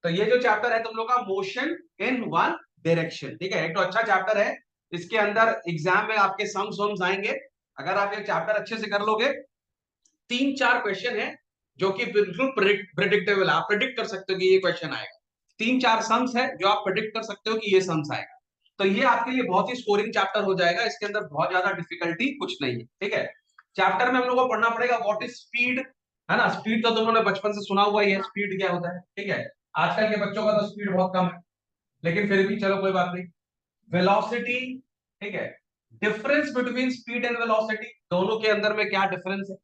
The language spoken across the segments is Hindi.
तो ये जो चैप्टर है तुम लोग का मोशन इन वन डायरेक्शन, ठीक है, एक तो अच्छा चैप्टर है। इसके अंदर एग्जाम में आपके सम्स वम्स आएंगे। अगर आप ये चैप्टर अच्छे से कर लोगे, 3-4 क्वेश्चन है जो कि बिल्कुल प्रिडिक्टेबल, आप प्रिडिक्ट कर सकते हो कि ये क्वेश्चन आएगा। 3-4 सम्स है जो आप प्रिडिक्ट कर सकते हो कि ये सम्स आएगा। तो ये आपके लिए बहुत ही स्कोरिंग चैप्टर हो जाएगा। इसके अंदर बहुत ज्यादा डिफिकल्टी कुछ नहीं है, ठीक है। चैप्टर में हम लोग को पढ़ना पड़ेगा व्हाट इज स्पीड, है ना। स्पीड तो तुम लोगों ने बचपन से सुना हुआ ही है, स्पीड क्या होता है, ठीक है। आजकल के बच्चों का तो स्पीड बहुत कम है, लेकिन फिर भी चलो कोई बात नहीं। वेलोसिटी, ठीक है, difference between speed and velocity, दोनों के अंदर में क्या डिफरेंस है,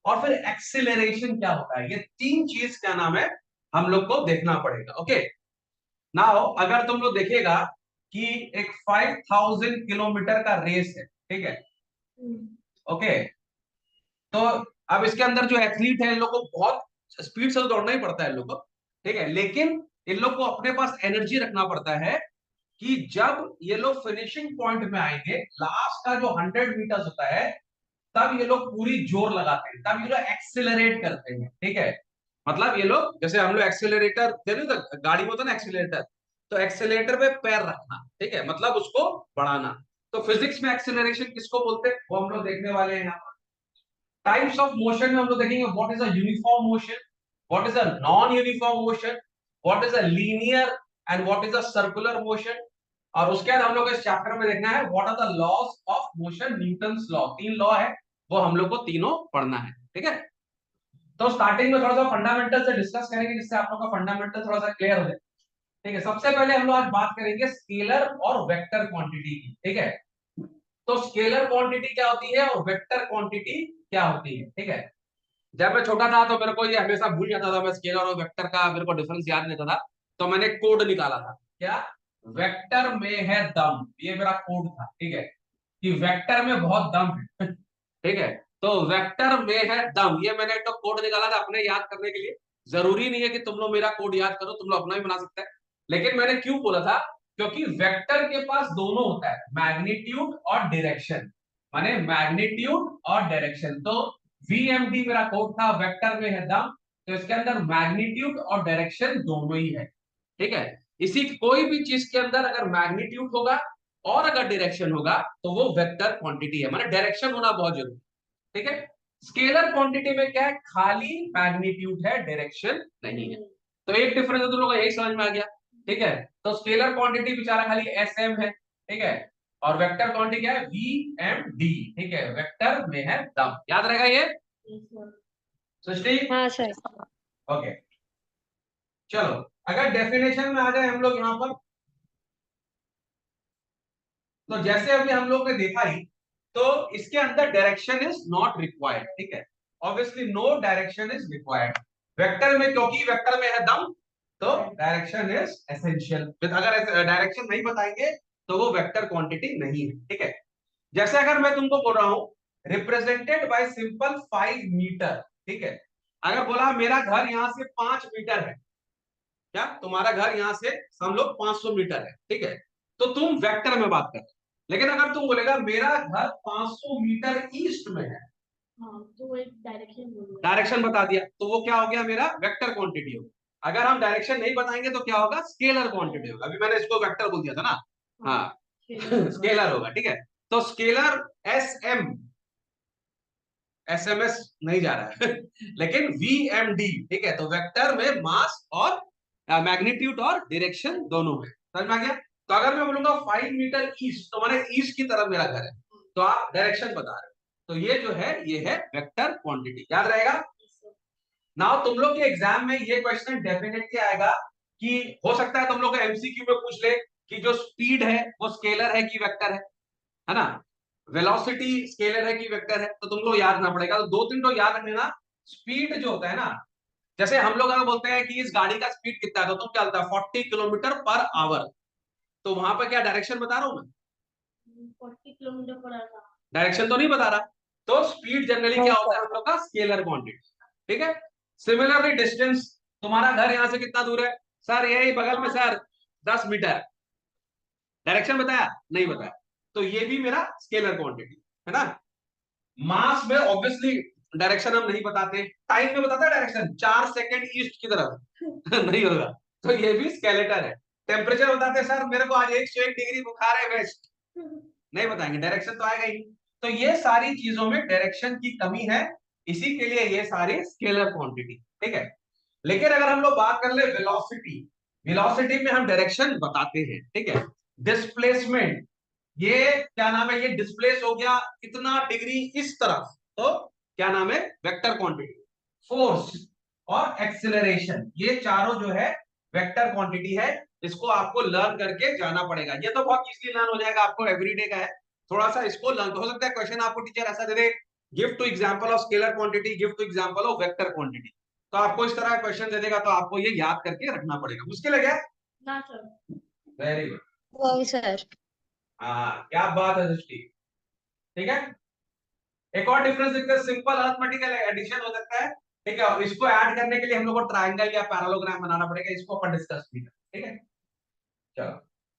और फिर एक्सीलरेशन क्या होता है। ये 3 चीज क्या नाम है, हम लोग को देखना पड़ेगा। ओके, नाउ अगर तुम लोग देखेगा कि एक 5000 किलोमीटर का रेस है, ठीक है, ओके, तो अब इसके अंदर जो एथलीट है इन लोग को बहुत स्पीड से तो दौड़ना ही पड़ता है इन लोग को, ठीक है, लेकिन इन लोग को अपने पास एनर्जी रखना पड़ता है कि जब ये लोग फिनिशिंग पॉइंट में आएंगे, लास्ट का जो 100 मीटर होता है, तब ये लोग पूरी जोर लगाते हैं, तब ये लोग एक्सेलरेट करते हैं, ठीक है। मतलब ये लोग, जैसे हम लोग एक्सेलरेटर तो गाड़ी में होता है ना एक्सेलरेटर, तो एक्सेलरेटर पे पैर रखना, ठीक है, मतलब उसको बढ़ाना। तो फिजिक्स में एक्सेलरेशन किसको बोलते हैं वो हम लोग देखने वाले हैं यहाँ पर। टाइप्स ऑफ मोशन में हम लोग देखेंगे what is a uniform motion, what is a non uniform motion, what is a linear and what is a circular motion. और उसके बाद हम लोग इस चैप्टर में देखना है what are the laws of motion, Newton's law, 3 law है, वो हम लोग को तीनों पढ़ना है, ठीक है। तो स्टार्टिंग में थोड़ा सा फंडामेंटल से डिस्कस करेंगे, जिससे आप लोग का फंडामेंटल थोड़ा सा क्लियर हो जाए, ठीक है। सबसे पहले हम लोग आज बात करेंगे स्केलर और वेक्टर क्वांटिटी की, ठीक है। तो स्केलर क्वांटिटी क्या होती है और वेक्टर क्वांटिटी क्या होती है, ठीक है। जब मैं छोटा था तो मेरे को ये हमेशा भूल जाता था, मैं स्केलर और वेक्टर का मेरे को डिफरेंस याद नहीं था। तो मैंने कोड निकाला था, क्या, वेक्टर में है दम, ये मेरा कोड था, ठीक है, कि वेक्टर में बहुत दम है ठीक है। तो वेक्टर में है दम, ये मैंने एक तो कोड निकाला था अपने याद करने के लिए। जरूरी नहीं है कि तुम लोग मेरा कोड याद करो, तुम लोग अपना भी बना सकते हैं। लेकिन मैंने क्यों बोला था, क्योंकि वेक्टर के पास दोनों होता है, मैग्नीट्यूड और डायरेक्शन, माने मैग्नीट्यूड और डायरेक्शन। तो वीएमडी मेरा कोड था, वेक्टर में है दम, तो इसके अंदर मैग्नीट्यूड और डायरेक्शन दोनों ही है, ठीक है। इसी कोई भी चीज के अंदर अगर मैग्नीट्यूड होगा और अगर डायरेक्शन होगा तो वो वेक्टर क्वांटिटी है, माने डायरेक्शन होना बहुत जरूरी, ठीक है। स्केलर क्वांटिटी में क्या है, खाली मैग्नीट्यूड है, डायरेक्शन नहीं है। तो एक डिफरेंस तुम लोगों को यही समझ में आ गया, ठीक है। तो स्केलर क्वांटिटी बेचारा खाली एस एम है, ठीक है, और वेक्टर क्वांटिटी क्या है, वी एम डी, ठीक है, वेक्टर में है दम, याद रहेगा ये सृष्टि। हाँ सर। ओके, चलो अगर डेफिनेशन में आ जाए हम लोग यहाँ पर, तो जैसे अभी हम लोग ने देखा ही, तो इसके अंदर डायरेक्शन इज नॉट रिक्वायर्ड, ठीक है, obviously no direction is required vector में, क्योंकि वेक्टर में है दम, तो डायरेक्शन इज एसेंशियल। अगर डायरेक्शन नहीं बताएंगे तो वो वेक्टर क्वांटिटी नहीं है, ठीक है। जैसे अगर मैं तुमको बोल रहा हूं रिप्रेजेंटेड बाय सिंपल 5 मीटर, ठीक है, अगर बोला मेरा घर यहां से 5 मीटर है, क्या तुम्हारा घर यहां से हम लोग 500 मीटर है, ठीक है, तो तुम वेक्टर में बात कर। लेकिन अगर तुम बोलेगा मेरा घर 500 मीटर ईस्ट में है, हाँ, तो एक डायरेक्शन बता दिया, तो वो क्या हो गया, मेरा वेक्टर क्वांटिटी होगा। अगर हम डायरेक्शन नहीं बताएंगे तो क्या होगा, स्केलर क्वांटिटी होगा। अभी मैंने इसको वेक्टर बोल दिया था ना, हाँ स्केलर होगा, ठीक है। तो स्केलर एस एम, एसएमएस नहीं जा रहा है लेकिन वीएमडी, ठीक है, तो वेक्टर में मास और मैग्नीट्यूड और डायरेक्शन दोनों में, समझ में आ गया। तो अगर मैं बोलूंगा 5 मीटर ईस्ट, तो माने ईस्ट की तरफ मेरा घर है, तो आप डायरेक्शन बता रहे हो, तो ये जो है ये है वेक्टर क्वांटिटी, याद रहेगा। नाउ तुम लोग के एग्जाम में ये क्वेश्चन डेफिनेटली आएगा, कि हो सकता है तुम लोग एमसीक्यू में पूछ ले कि जो स्पीड है वो स्केलर है कि वेक्टर है ना, वेलोसिटी स्केलर है कि वेक्टर है, तो तुमको याद ना पड़ेगा, तो 2-3 तो याद रख लेना। स्पीड जो होता है ना, जैसे हम लोग अगर बोलते हैं कि इस गाड़ी का स्पीड कितना है, तो तुम क्या बोलता है 40 किलोमीटर पर आवर, तो वहां पर क्या डायरेक्शन बता रहा हूं मैं, 40 किलोमीटर पर आवर, डायरेक्शन तो नहीं बता रहा। तो स्पीड जनरली क्या नहीं होता सर। है हम लोग का, स्केलर क्वांटिटी, ठीक है। सिमिलरली डिस्टेंस, तुम्हारा घर यहां से कितना दूर है, सर यही बगल में सर 10 मीटर, डायरेक्शन बताया नहीं बताया, तो ये भी मेरा स्केलर क्वांटिटी है ना। मास में ऑब्वियसली डायरेक्शन हम नहीं बताते, टाइम में बताता है डायरेक्शन, 4 सेकंड ईस्ट की तरफ नहीं होगा, तो ये भी स्केलेटन है। टेम्परेचर बताते सर मेरे को आज 101 डिग्री बुखार है, बेस्ट नहीं बताएंगे, डायरेक्शन तो आएगा ही। तो ये सारी चीजों में डायरेक्शन की कमी है, इसी के लिए ये सारी स्केलर क्वांटिटी, ठीक है। लेकिन अगर हम लोग बात कर ले वेलोसिटी, वेलोसिटी में हम डायरेक्शन बताते हैं, ठीक है। डिस्प्लेसमेंट, ये क्या नाम है, ये डिस्प्लेस हो गया इतना डिग्री इस तरफ, तो क्या नाम है, वेक्टर क्वांटिटी। फोर्स और एक्सेलरेशन, ये चारों जो है वेक्टर क्वांटिटी है। इसको आपको लर्न करके जाना पड़ेगा, ये तो बहुत इजीली लर्न हो जाएगा, आपको एवरीडे का है। थोड़ा सा इसको लर्न हो सकता है क्वेश्चन आपको टीचर ऐसा दे दे, give two example of scalar quantity, give two example of vector quantity, तो आपको इस तरह का क्वेश्चन दे देगा, तो आपको ये याद करके रखना पड़ेगा। मुश्किल है क्या? ना सर। Very good. वही सर। हाँ क्या बात है दृष्टि, ठीक है। एक और डिफरेंस देखते हैं, सिंपल अरिथमेटिकल एडिशन हो सकता है, ठीक है, और इसको ऐड करने के लिए हम लोग को ट्रायंगल या पैरेललोग्राम बनाना पड़ेगा, इसको अपन डिस्कस भी करें, ठीक है। चलो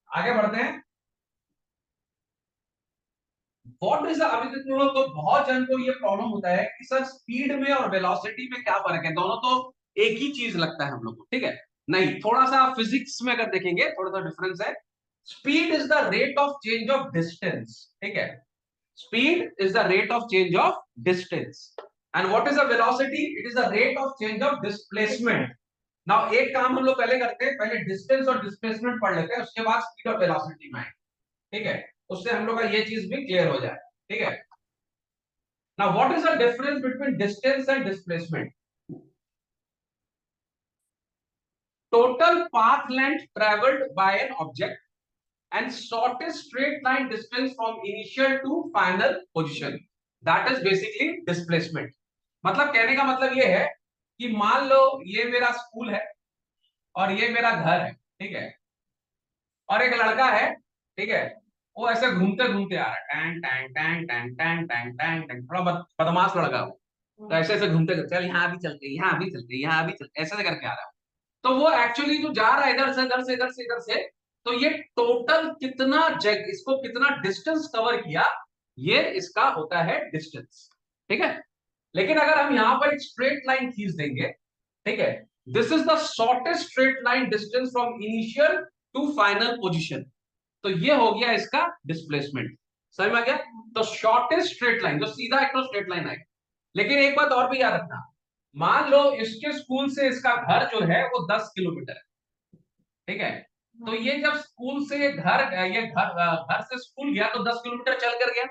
आगे बढ़ते हैं। व्हाट इज अभी तक लोग तो बहुत जन को ये प्रॉब्लम होता है कि सर स्पीड में और वेलोसिटी में क्या फर्क है, दोनों तो एक ही चीज लगता है हम लोग को, ठीक है। नहीं, थोड़ा सा फिजिक्स में अगर देखेंगे थोड़ा सा डिफरेंस है। Speed is the rate of change of distance, ठीक है। Speed is the rate of change of distance. And what is the velocity? It is the rate of change of displacement. Now एक काम हम लोग पहले करते हैं, पहले डिस्टेंस और डिस्प्लेसमेंट पढ़ लेते हैं, उसके बाद स्पीड और वेलोसिटी में आए, ठीक है। उससे हम लोग का ये चीज भी क्लियर हो जाए, ठीक है। Now what is the difference between distance and displacement? Total path length traveled by an object and shortest straight line distance from initial to final position, that is basically displacement. मतलब कहने का मतलब ये है कि मान लो ये मेरा स्कूल है और ये मेरा घर है, ठीक है, और एक लड़का है, ठीक है, वो ऐसे घूमते घूमते आ रहा है, Tang Tang Tang Tang Tang Tang Tang Tang, थोड़ा बदमाश लड़का हो, तो ऐसे ऐसे घूमते घूमते चल यहाँ भी चलते, यहाँ भी चलते, यहाँ भी चलते, ऐसे करके आ रहा है। तो वो एक्चुअली जो जा रहा है इधर से इधर से इधर से इधर से, तो ये टोटल कितना जग इसको कितना डिस्टेंस कवर किया, ये इसका होता है डिस्टेंस, ठीक है। लेकिन अगर हम यहां पर एक स्ट्रेट लाइन खींच देंगे, ठीक है, this is the shortest straight line distance from initial to final position, तो ये हो गया इसका डिस्प्लेसमेंट। समझ में आ गया? तो शॉर्टेस्ट स्ट्रेट लाइन जो सीधा एक तो स्ट्रेट लाइन आएगा। लेकिन एक बात और भी याद रखना, मान लो इसके स्कूल से इसका घर जो है वो 10 किलोमीटर है, ठीक है। तो ये जब स्कूल से घर ये घर से स्कूल गया तो 10 किलोमीटर चल कर गया,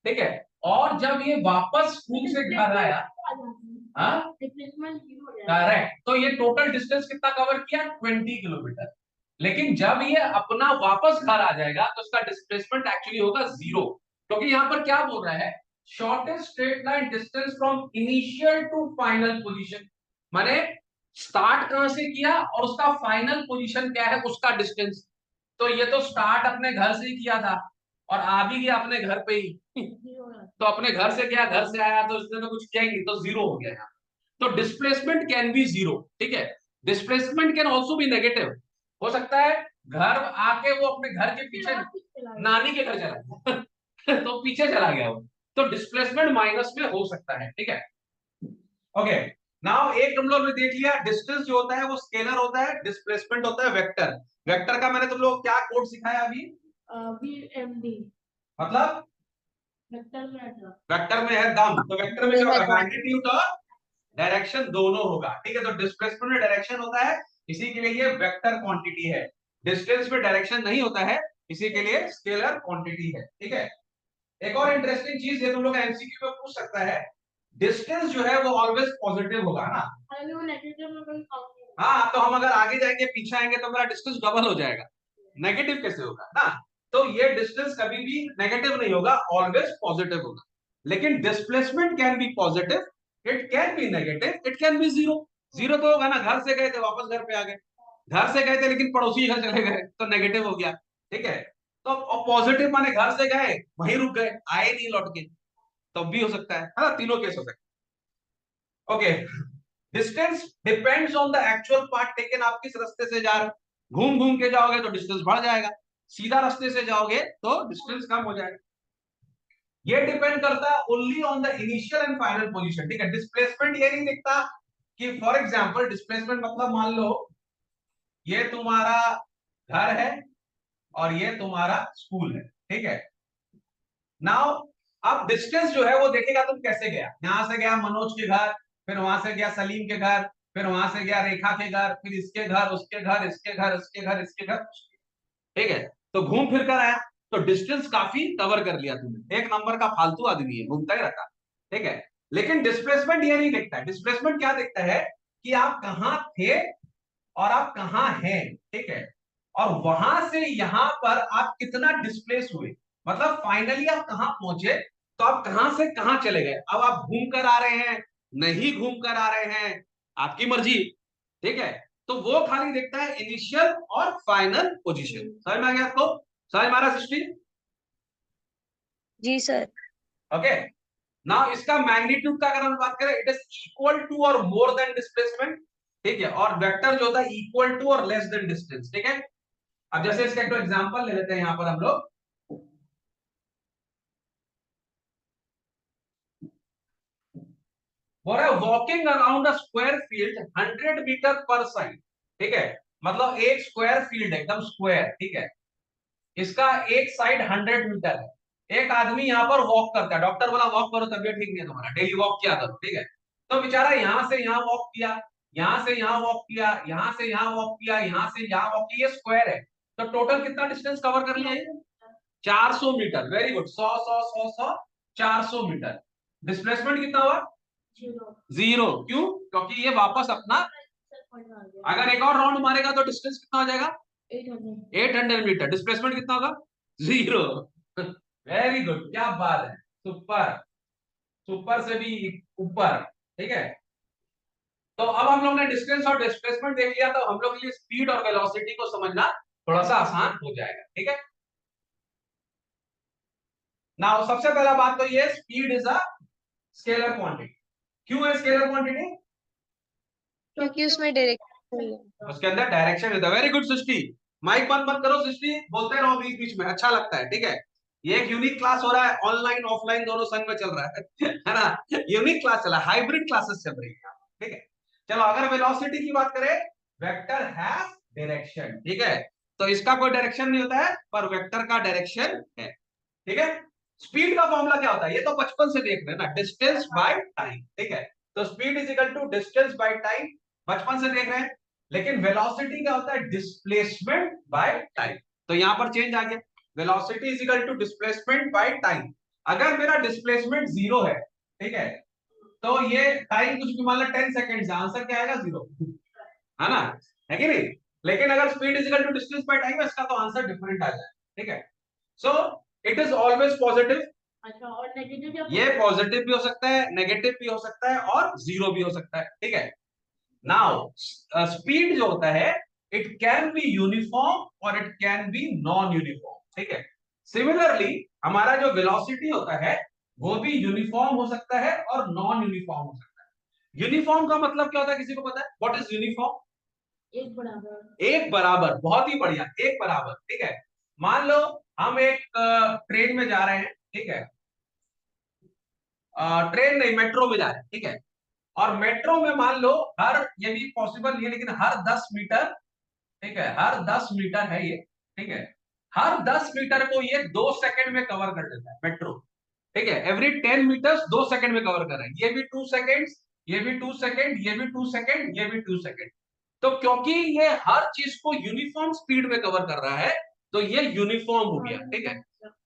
ठीक है। और जब ये वापस स्कूल से घर आया, करेक्ट, तो ये टोटल डिस्टेंस कितना कवर किया, 20 किलोमीटर। लेकिन जब ये अपना वापस घर आ जाएगा तो उसका डिस्प्लेसमेंट एक्चुअली होगा 0, क्योंकि यहाँ पर क्या बोल रहा है, shortest straight line distance from initial to final position, माने स्टार्ट कहां से किया और उसका फाइनल पोजीशन क्या है, उसका डिस्टेंस। तो ये तो स्टार्ट अपने घर से ही किया था और आ भी गया अपने घर पे ही तो अपने घर से गया, घर से आया, तो उसने तो कुछ किया ही नहीं, तो 0 हो गया यहाँ। तो डिस्प्लेसमेंट कैन बी 0, ठीक है। Displacement can also be negative, हो सकता है घर आके वो अपने घर के पीछे नानी के घर चला गया तो पीछे चला गया वो, तो डिस्प्लेसमेंट माइनस में हो सकता है, ठीक है। ओके, नाउ एक हम लोग ने देख लिया, डिस्टेंस जो होता है वो स्केलर होता है, डिस्प्लेसमेंट होता है वेक्टर। वेक्टर का मैंने तुम लोग क्या कोड सिखाया अभी, VMD, मतलब वेक्टर में है दम, तो वेक्टर में क्या होगा, मैग्नीट्यूड और डायरेक्शन दोनों होगा, ठीक है। तो डिस्प्लेसमेंट में डायरेक्शन होता है, इसी के लिए ये वेक्टर क्वांटिटी है। डिस्टेंस में डायरेक्शन नहीं होता है, इसी के लिए स्केलर क्वांटिटी है, ठीक है। एक और इंटरेस्टिंग चीज है, तुम लोग एमसीक्यू में पूछ सकता है, डिस्टेंस जो है वो ऑलवेज पॉजिटिव होगा ना। हाँ, तो हम अगर आगे जाएंगे पीछे आएंगे तो मेरा डिस्टेंस डबल हो जाएगा, नेगेटिव कैसे होगा ना। तो ये डिस्टेंस कभी भी नेगेटिव नहीं होगा, ऑलवेज पॉजिटिव होगा। लेकिन displacement can be positive, it can be negative, it can be 0। 0 तो होगा ना, घर से गए थे वापस घर पे आ गए, घर से गए थे लेकिन पड़ोसी घर चले गए तो नेगेटिव हो गया, ठीक है। तो पॉजिटिव माने घर से गए वहीं रुक गए, आए नहीं लौट के, तब भी हो सकता है ना, तीनों केस हो सकते हैं। Okay, distance depends on the actual path taken, आप किस रास्ते से जा रहे हो, घूम घूम के जाओगे तो डिस्टेंस बढ़ जाएगा, सीधा रास्ते से जाओगे तो डिस्टेंस कम हो जाएगा। ये डिपेंड करता है only on the initial and final position, ठीक है। डिस्प्लेसमेंट ये नहीं दिखता कि फॉर एग्जांपल डिस्प्लेसमेंट मतलब मान लो ये तुम्हारा घर है और ये तुम्हारा स्कूल है, ठीक है। नाउ अब डिस्टेंस जो है वो देखेगा तुम कैसे गया, यहां से गया मनोज के घर, फिर वहां से गया सलीम के घर, फिर वहां से गया रेखा के घर, फिर इसके घर, उसके घर, इसके घर, इसके घर, इसके घर, ठीक है। तो घूम फिर कर आया, तो डिस्टेंस काफी कवर कर लिया तुमने। एक नंबर का फालतू आदमी है, घूमता ही रहता, ठीक है। लेकिन डिस्प्लेसमेंट ये नहीं देखता है। डिस्प्लेसमेंट क्या देखता है कि आप कहां थे और आप कहां हैं, ठीक है। और वहां से यहां पर आप कितना डिस्प्लेस हुए, मतलब फाइनली आप कहां पहुंचे, तो आप कहां से कहां चले गए। अब आप घूम कर आ रहे हैं, नहीं घूम कर आ रहे हैं, आपकी मर्जी, ठीक है। तो वो खाली देखता है इनिशियल और फाइनल पोजीशन। समझ में आ गया आपको? समझ में आ रहा सृष्टि? जी सर। ओके। नाउ इसका मैग्नीट्यूड का अगर हम बात करें, इट इज इक्वल टू और मोर देन डिस्प्लेसमेंट, ठीक है। और वेक्टर जो होता है इक्वल टू और लेस देन डिस्टेंस, ठीक है। अब जैसे इसका एक एग्जांपल ले लेते हैं यहां पर हम लोग। बोल रहा है walking around a square field 100 metre पर साइड, ठीक है। मतलब एक स्क्वायर फील्ड एकदम स्क्वायर, ठीक है। इसका एक साइड 100 मीटर है। एक आदमी यहां पर वॉक करता है, डॉक्टर बोला वॉक करो तबियत ठीक नहीं है तुम्हारा, डेली वॉक किया करो, ठीक है। तो बेचारा यहां से यहां वॉक किया, यहां से यहां वॉक किया, यहां से यहां वॉक किया, यहां से यहां वॉक किया, ये स्क्वायर है। तो टोटल कितना डिस्टेंस कवर कर लिया ये? 400 metre. Very good. 100 100 100 100 400 metre. Displacement कितना हुआ? जीरो। क्यों? क्योंकि ये वापस अपना, अगर एक और राउंड मारेगा तो डिस्टेंस कितना हो जाएगा? 800 मीटर। डिस्प्लेसमेंट कितना होगा? जीरो। वेरी गुड, क्या बात है, सुपर। सुपर से भी ऊपर, ठीक है। तो अब हम लोग ने डिस्टेंस और डिस्प्लेसमेंट देख लिया, तो हम लोग के लिए स्पीड और वेलोसिटी को समझना थोड़ा सा आसान हो जाएगा, ठीक है। ना सबसे पहला बात तो ये, speed is a scalar quantity. क्यों है स्केलर क्वांटिटी? क्योंकि उसमें डायरेक्शन है। उसके अंदर डायरेक्शन है। वेरी गुड सृष्टि। माइक बंद मत करो सृष्टि, बोलते रहो बीच बीच में, अच्छा लगता है, ठीक है। ये एक यूनिक क्लास हो रहा है, ऑनलाइन ऑफलाइन दोनों संग में चल रहा है ना। यूनिक क्लास चला, हाइब्रिड क्लासेस चल रही है, ठीक है। चलो अगर वेलोसिटी की बात करें, वेक्टर हैज डायरेक्शन, ठीक है। तो इसका कोई डायरेक्शन नहीं होता है, पर वेक्टर का डायरेक्शन है, ठीक है। स्पीड का फॉर्मूला क्या होता है, ये तो बचपन से देख रहे हैं ना, डिस्टेंस बाय टाइम, ठीक है। तो speed is equal to distance by time, बचपन से देख रहे हैं। लेकिन वेलोसिटी क्या होता है? Displacement by time. तो यहां पर चेंज आ गया, velocity is equal to displacement by time. अगर मेरा डिस्प्लेसमेंट जीरो है, ठीक है, तो ये टाइम कुछ भी मान लो 10 सेकंड, आंसर क्या आएगा? जीरो, है ना, है कि नहीं। लेकिन अगर speed is equal to distance by time है, इसका तो आंसर डिफरेंट आ जाए, ठीक है। So it is always positive. अच्छा, और नेगेटिव क्या? ये पॉजिटिव भी हो सकता है, नेगेटिव भी हो सकता है, और जीरो भी हो सकता है, ठीक है। नाउ स्पीड जो होता है, इट कैन बी यूनिफॉर्म और it can be non uniform, ठीक है। सिमिलरली हमारा जो वेलोसिटी होता है, वो भी यूनिफॉर्म हो सकता है और नॉन यूनिफॉर्म हो सकता है। यूनिफॉर्म का मतलब क्या होता है, किसी को पता है? What is uniform? एक बराबर। एक बराबर, बहुत ही बढ़िया, एक बराबर, ठीक है। मान लो हम एक ट्रेन में जा रहे हैं, ठीक है। ट्रेन नहीं, मेट्रो में जा रहे हैं, ठीक है। और मेट्रो में मान लो हर, ये भी पॉसिबल नहीं है, लेकिन हर 10 मीटर, ठीक है, हर 10 मीटर है ये, ठीक है। हर 10 मीटर को ये 2 सेकंड में कवर कर देता है मेट्रो, ठीक है। एवरी 10 मीटर्स 2 सेकंड में कवर कर रहा है। ये भी 2 सेकंड, ये भी 2 सेकंड, ये भी 2 सेकंड, ये भी 2 सेकंड। तो क्योंकि ये हर चीज को यूनिफॉर्म स्पीड में कवर कर रहा है, तो ये यूनिफॉर्म हो गया, ठीक है।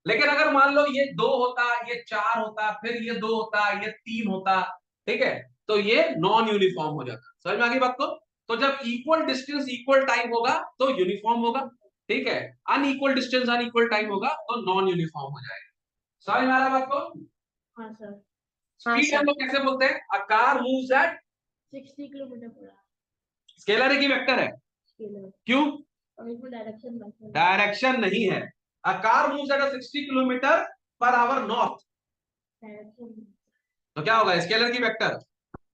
लेकिन अगर मान लो ये 2 होता, ये 4 होता, फिर ये 2 होता, ये 3 होता, ठीक है, तो ये नॉन यूनिफॉर्म हो जाता। समझ में आ गई बात को? तो जब इक्वल डिस्टेंस इक्वल टाइम होगा तो यूनिफॉर्म होगा, ठीक है। अनइक्वल डिस्टेंस अनइक्वल टाइम होगा तो नॉन यूनिफॉर्म हो जाएगा। समझ में आ रहा है बात को? हाँ सर। हाँ स्पीड हम सर। लोग कैसे बोलते हैं? A car moves eight, 60 kilometre per hour. Scalar है कि वेक्टर है? स्केलर। क्यों? और इसमें डायरेक्शन मैटर। डायरेक्शन नहीं है। A car moves eight 60 kilometre per hour north, direction. तो क्या होगा, स्केलर की वेक्टर?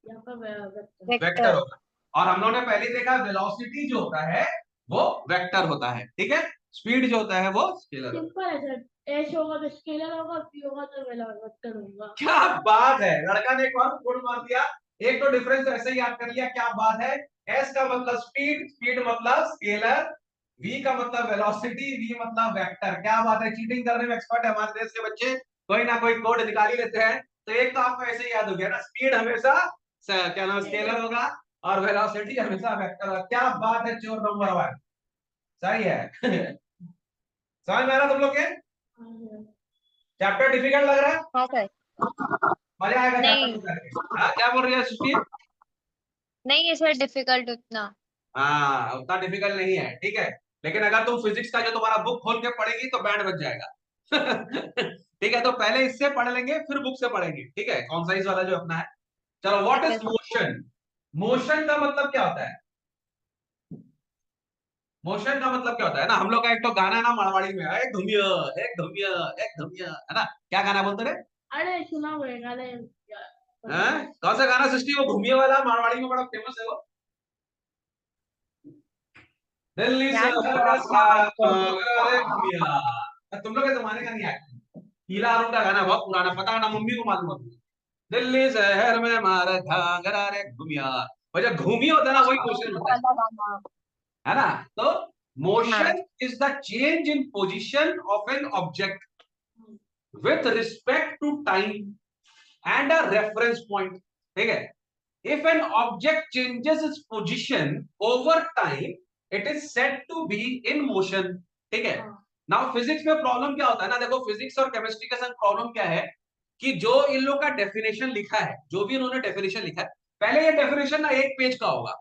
यहाँ पर वेक्टर। वेक्टर होगा। और हम लोगों ने पहले देखा वेलोसिटी जो होता है वो वेक्टर होता है, ठीक है। स्पीड जो होता है वो स्केलर होता सिंपल है सर, एच होगा तो स्केलर होगा, पी होगा तो वेक्टर होगा। है। क्या बात है, लड़का ने एक और गुण मार दिया। एक तो डिफरेंस ऐसे ही याद कर लिया, क्या बात है। एस का मतलब स्पीड, स्पीड मतलब स्केलर, वी का मतलब वेलोसिटी, वी मतलब वेक्टर। क्या बात है, चीटिंग करने में एक्सपर्ट है हमारे देश के बच्चे, कोई ना कोई कोड निकाल ही लेते हैं। तो एक तो आपको ऐसे ही याद हो गया ना, स्पीड हमेशा क्या नाम स्केलर होगा और वेलोसिटी हमेशा वेक्टर होगा। क्या बात है, चोर नंबर 1, सही है। समझ में आ रहा तुम लोग के? चैप्टर डिफिकल्ट लग रहा है? हाँ सर। मजा आएगा चैप्टर नहीं, को करके। हाँ, क्या बोल रही है सृष्टि? नहीं है सर डिफिकल्ट उतना। हाँ, उतना डिफिकल्ट नहीं है, ठीक है। लेकिन अगर तुम फिजिक्स का जो तुम्हारा बुक खोल के पढ़ेगी तो बैंड बज जाएगा। ठीक है, तो पहले इससे पढ़ लेंगे फिर बुक से पढ़ेंगे, ठीक है, कॉन्साइज वाला जो अपना है। चलो, व्हाट ठीक इज है सर। मोशन? मोशन का मतलब क्या होता है? मोशन का मतलब क्या होता है ना, हम लोग का एक तो गाना है ना मारवाड़ी में, एक धुमिया, एक धुमिया, एक धुमिया, है ना? क्या गाना बोलते रहे? अरे सुना हुआ है गाने हैं? कौन सा गाना सृष्टि? वो घूमिए वाला मारवाड़ी में बड़ा फेमस है वो। दिल्ली याद नहीं शहर आ का रहा। सागर घूमिया। तुम लोग के जमाने का नहीं है, हीला अरुण का गाना बहुत पुराना, पता है ना, मम्मी को मालूम होती है। दिल्ली शहर में मारा घाघरा रे घूमिया। वो जो घूमी होता है ना, वही मोशन होता वाला गाना। है ना? तो हाँ। Motion is the change in position of an object with respect to time and a reference point, ठीक है। if an object changes its position over time it is said to be in motion, ठीक है। नाउ फिजिक्स में प्रॉब्लम क्या होता है ना, देखो फिजिक्स और केमिस्ट्री के संग प्रॉब्लम क्या है कि जो इन लोग का डेफिनेशन लिखा है, जो भी इन्होंने डेफिनेशन लिखा है, पहले ये डेफिनेशन ना एक पेज का होगा,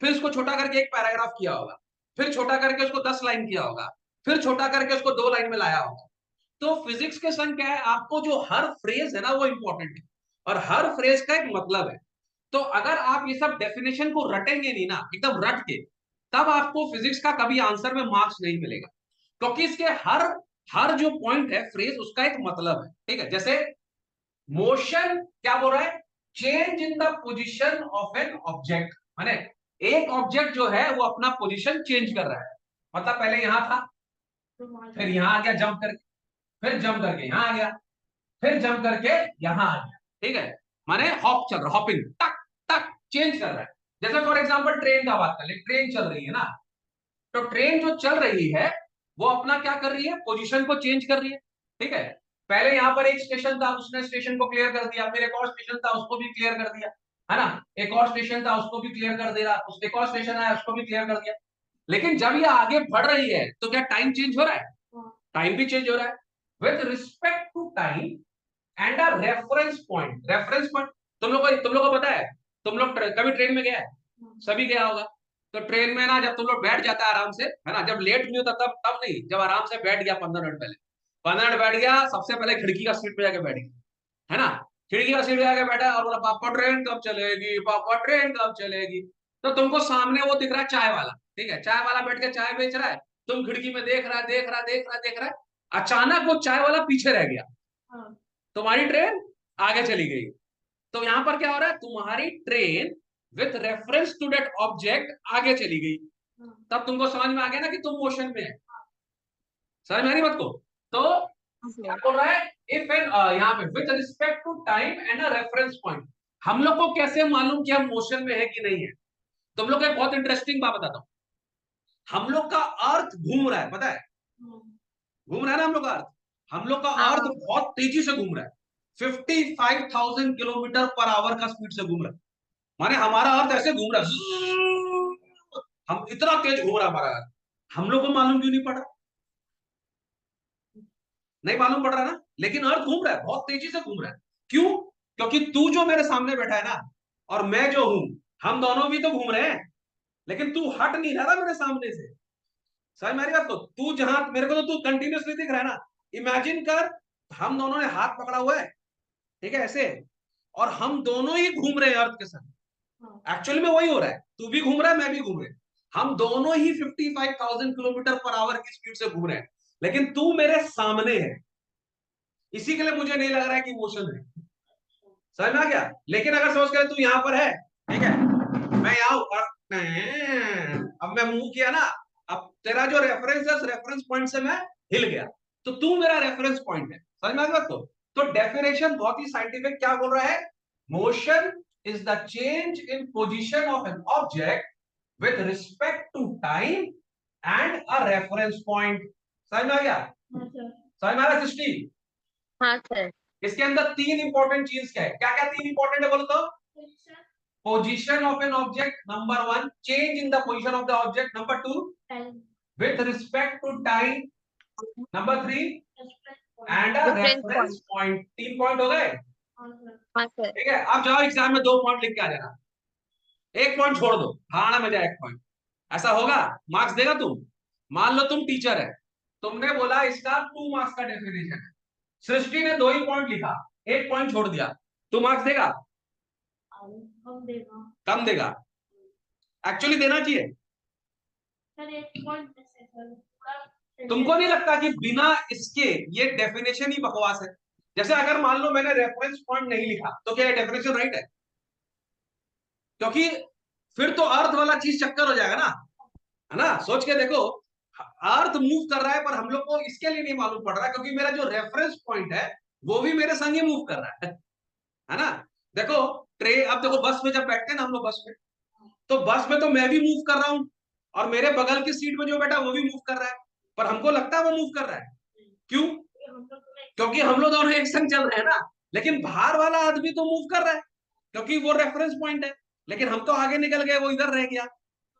फिर उसको छोटा करके एक पैराग्राफ किया होगा, फिर छोटा करके उसको 10 लाइन किया होगा, फिर छोटा करके उसको 2 लाइन में लाया होगा। तो फिजिक्स के संग क्या है, आपको जो हर फ्रेज है ना वो इंपॉर्टेंट है और हर फ्रेज का एक मतलब है। तो अगर आप ये सब डेफिनेशन को रटेंगे नहीं ना, एकदम रट के, तब आपको फिजिक्स का कभी आंसर में मार्क्स नहीं मिलेगा, क्योंकि इसके हर हर जो पॉइंट है फ्रेज उसका एक मतलब है, ठीक है। जैसे मोशन क्या बोल रहा है, change in the position of an object, माने एक ऑब्जेक्ट जो है वो अपना पोजीशन चेंज कर रहा है, मतलब पहले यहां था, फिर यहां आ गया जंप करके, फिर जंप करके यहां आ गया, फिर जंप करके यहां आ गया, ठीक है। माने हॉप चल रहा, हॉपिंग, टक टक चेंज कर रहा है। जैसे फॉर एग्जांपल ट्रेन का बात कर ले, ट्रेन चल रही है ना, तो ट्रेन जो चल रही है वो अपना क्या कर रही है, पोजीशन को चेंज कर रही है, ठीक है। पहले यहां पर एक स्टेशन था, उसने स्टेशन को क्लियर कर दिया, फिर एक और स्टेशन था उसको भी क्लियर कर दिया, है ना, एक और स्टेशन था उसको भी क्लियर कर दे रहा, उस एक और स्टेशन आया उसको भी क्लियर कर दिया। लेकिन जब ये आगे बढ़ रही है तो क्या टाइम चेंज हो रहा है? टाइम भी चेंज हो रहा है। With respect to time and a reference point, reference point तुम लोग को पता है, तुम लोग कभी ट्रेन में गया है? सभी गया होगा। तो ट्रेन में ना जब तुम लोग बैठ जाता है आराम से, है ना, जब लेट नहीं होता तब तब नहीं, जब आराम से बैठ गया 15 मिनट पहले, 15 मिनट बैठ गया, सबसे पहले खिड़की का सीट पे जाके बैठ गया, है ना, खिड़की का सीट पे जाके बैठा और बोला पापा ट्रेन कब चलेगी, पापा ट्रेन कब चलेगी। तो तुमको सामने वो दिख रहा है चाय वाला, ठीक है, चाय वाला बैठ के चाय बेच रहा है, तुम खिड़की में देख रहा है, देख रहा है, देख रहा है, देख रहा है, अचानक वो चाय वाला पीछे रह गया, तुम्हारी ट्रेन आगे चली गई। तो यहां पर क्या हो रहा है, तुम्हारी train with reference to that object आगे चली गई। तब तुमको समझ में आ गया ना कि तुम मोशन में है। समझ में आ रही बात को? तो क्या बोल रहा है, इफ एन यहाँ पे with respect to time and a reference point, हम लोग को कैसे मालूम कि हम मोशन में है कि नहीं है? तुम लोग को एक बहुत इंटरेस्टिंग बात बताता हूँ। हम लोग का अर्थ घूम रहा है, पता है, घूम रहा है ना हम लोग का अर्थ, हम लोग का अर्थ हाँ। बहुत तेजी से घूम रहा है, 55,000 किलोमीटर पर आवर का स्पीड से घूम रहा है। माने हमारा अर्थ ऐसे घूम रहा है, हम इतना तेज घूम रहा है हमारा अर्थ, हम लोग को मालूम क्यों नहीं पड़ रहा? नहीं मालूम पड़ रहा ना, लेकिन अर्थ घूम रहा है, बहुत तेजी से घूम रहा है। क्यों? क्योंकि तू जो मेरे सामने बैठा है ना और मैं जो हूं, हम दोनों भी तो घूम रहे हैं, लेकिन तू हट नहीं रहा मेरे सामने से। समझ मेरी बात को? तू जहां मेरे को तो तू कंटिन्यूसली दिख रहा है ना, इमेजिन कर, हम दोनों ने हाथ पकड़ा हुआ है, ठीक है, ऐसे, और हम दोनों ही घूम रहे हैं अर्थ के साथ। एक्चुअली में वही हो रहा है, तू भी घूम रहा है, मैं भी घूम रहे हैं, हम दोनों ही 55,000 किलोमीटर पर आवर की स्पीड से घूम रहे हैं, लेकिन तू मेरे सामने है, इसी के लिए मुझे नहीं लग रहा है कि मोशन है। समझ में आ गया? लेकिन अगर सोच कर तू यहां पर है, ठीक है, मैं यहां अब मैं मूव किया ना, अब तेरा जो रेफरेंस है, रेफरेंस पॉइंट से मैं हिल गया, तो तू मेरा रेफरेंस पॉइंट है। समझ में आ गया? तो डेफिनेशन बहुत ही साइंटिफिक क्या बोल रहा है, motion is the change in position of an object with respect to time and a reference point. समझ में आ गया? हाँ सर। समझ में आ रहा है सृष्टि? हाँ सर। इसके अंदर तीन इंपॉर्टेंट चीज क्या है? क्या क्या तीन इंपॉर्टेंट है बोलो तो? Position of an object, number one. Change in the position of the object, number two. With respect to time, number three. And a reference point. 3 point हो गए? हाँ सर। ठीक है, अब जाओ एग्जाम में 2 पॉइंट लिख के आ जाना, 1 पॉइंट छोड़ दो, हाँ में जाए 1 पॉइंट। ऐसा होगा? मार्क्स देगा तुम? मान लो तुम टीचर है, तुमने बोला इसका 2 मार्क्स का डेफिनेशन है, सृष्टि ने 2 ही पॉइंट लिखा, 1 पॉइंट छोड़ दिया, तो मार्क्स देगा? कम देगा। कम देगा? एक्चुअली देना चाहिए। सर 1 पॉइंट तुमको नहीं लगता कि बिना इसके ये डेफिनेशन ही बकवास है? जैसे अगर मान लो मैंने रेफरेंस पॉइंट नहीं लिखा तो क्या ये डेफिनेशन राइट है? क्योंकि फिर तो अर्थ वाला चीज चक्कर हो जाएगा ना, है ना? सोच के देखो, अर्थ मूव कर रहा है पर हम लोग को इसके लिए नहीं मालूम पड़ रहा है, क्योंकि मेरा जो रेफरेंस पॉइंट है वो भी मेरे संग ही मूव कर रहा है ना? देखो ट्रेन, अब देखो बस में जब बैठते हैं ना हम लोग बस में, तो बस में तो मैं भी मूव कर रहा हूं और मेरे बगल की सीट में जो बैठा वो भी मूव कर रहा है, पर हमको लगता है वो मूव कर रहा है। क्यों? क्योंकि हम लोग दोनों एक संग चल रहे हैं ना। लेकिन बाहर वाला आदमी तो मूव कर रहा है क्योंकि वो रेफरेंस पॉइंट है, लेकिन हम तो आगे निकल गए, वो इधर रह गया।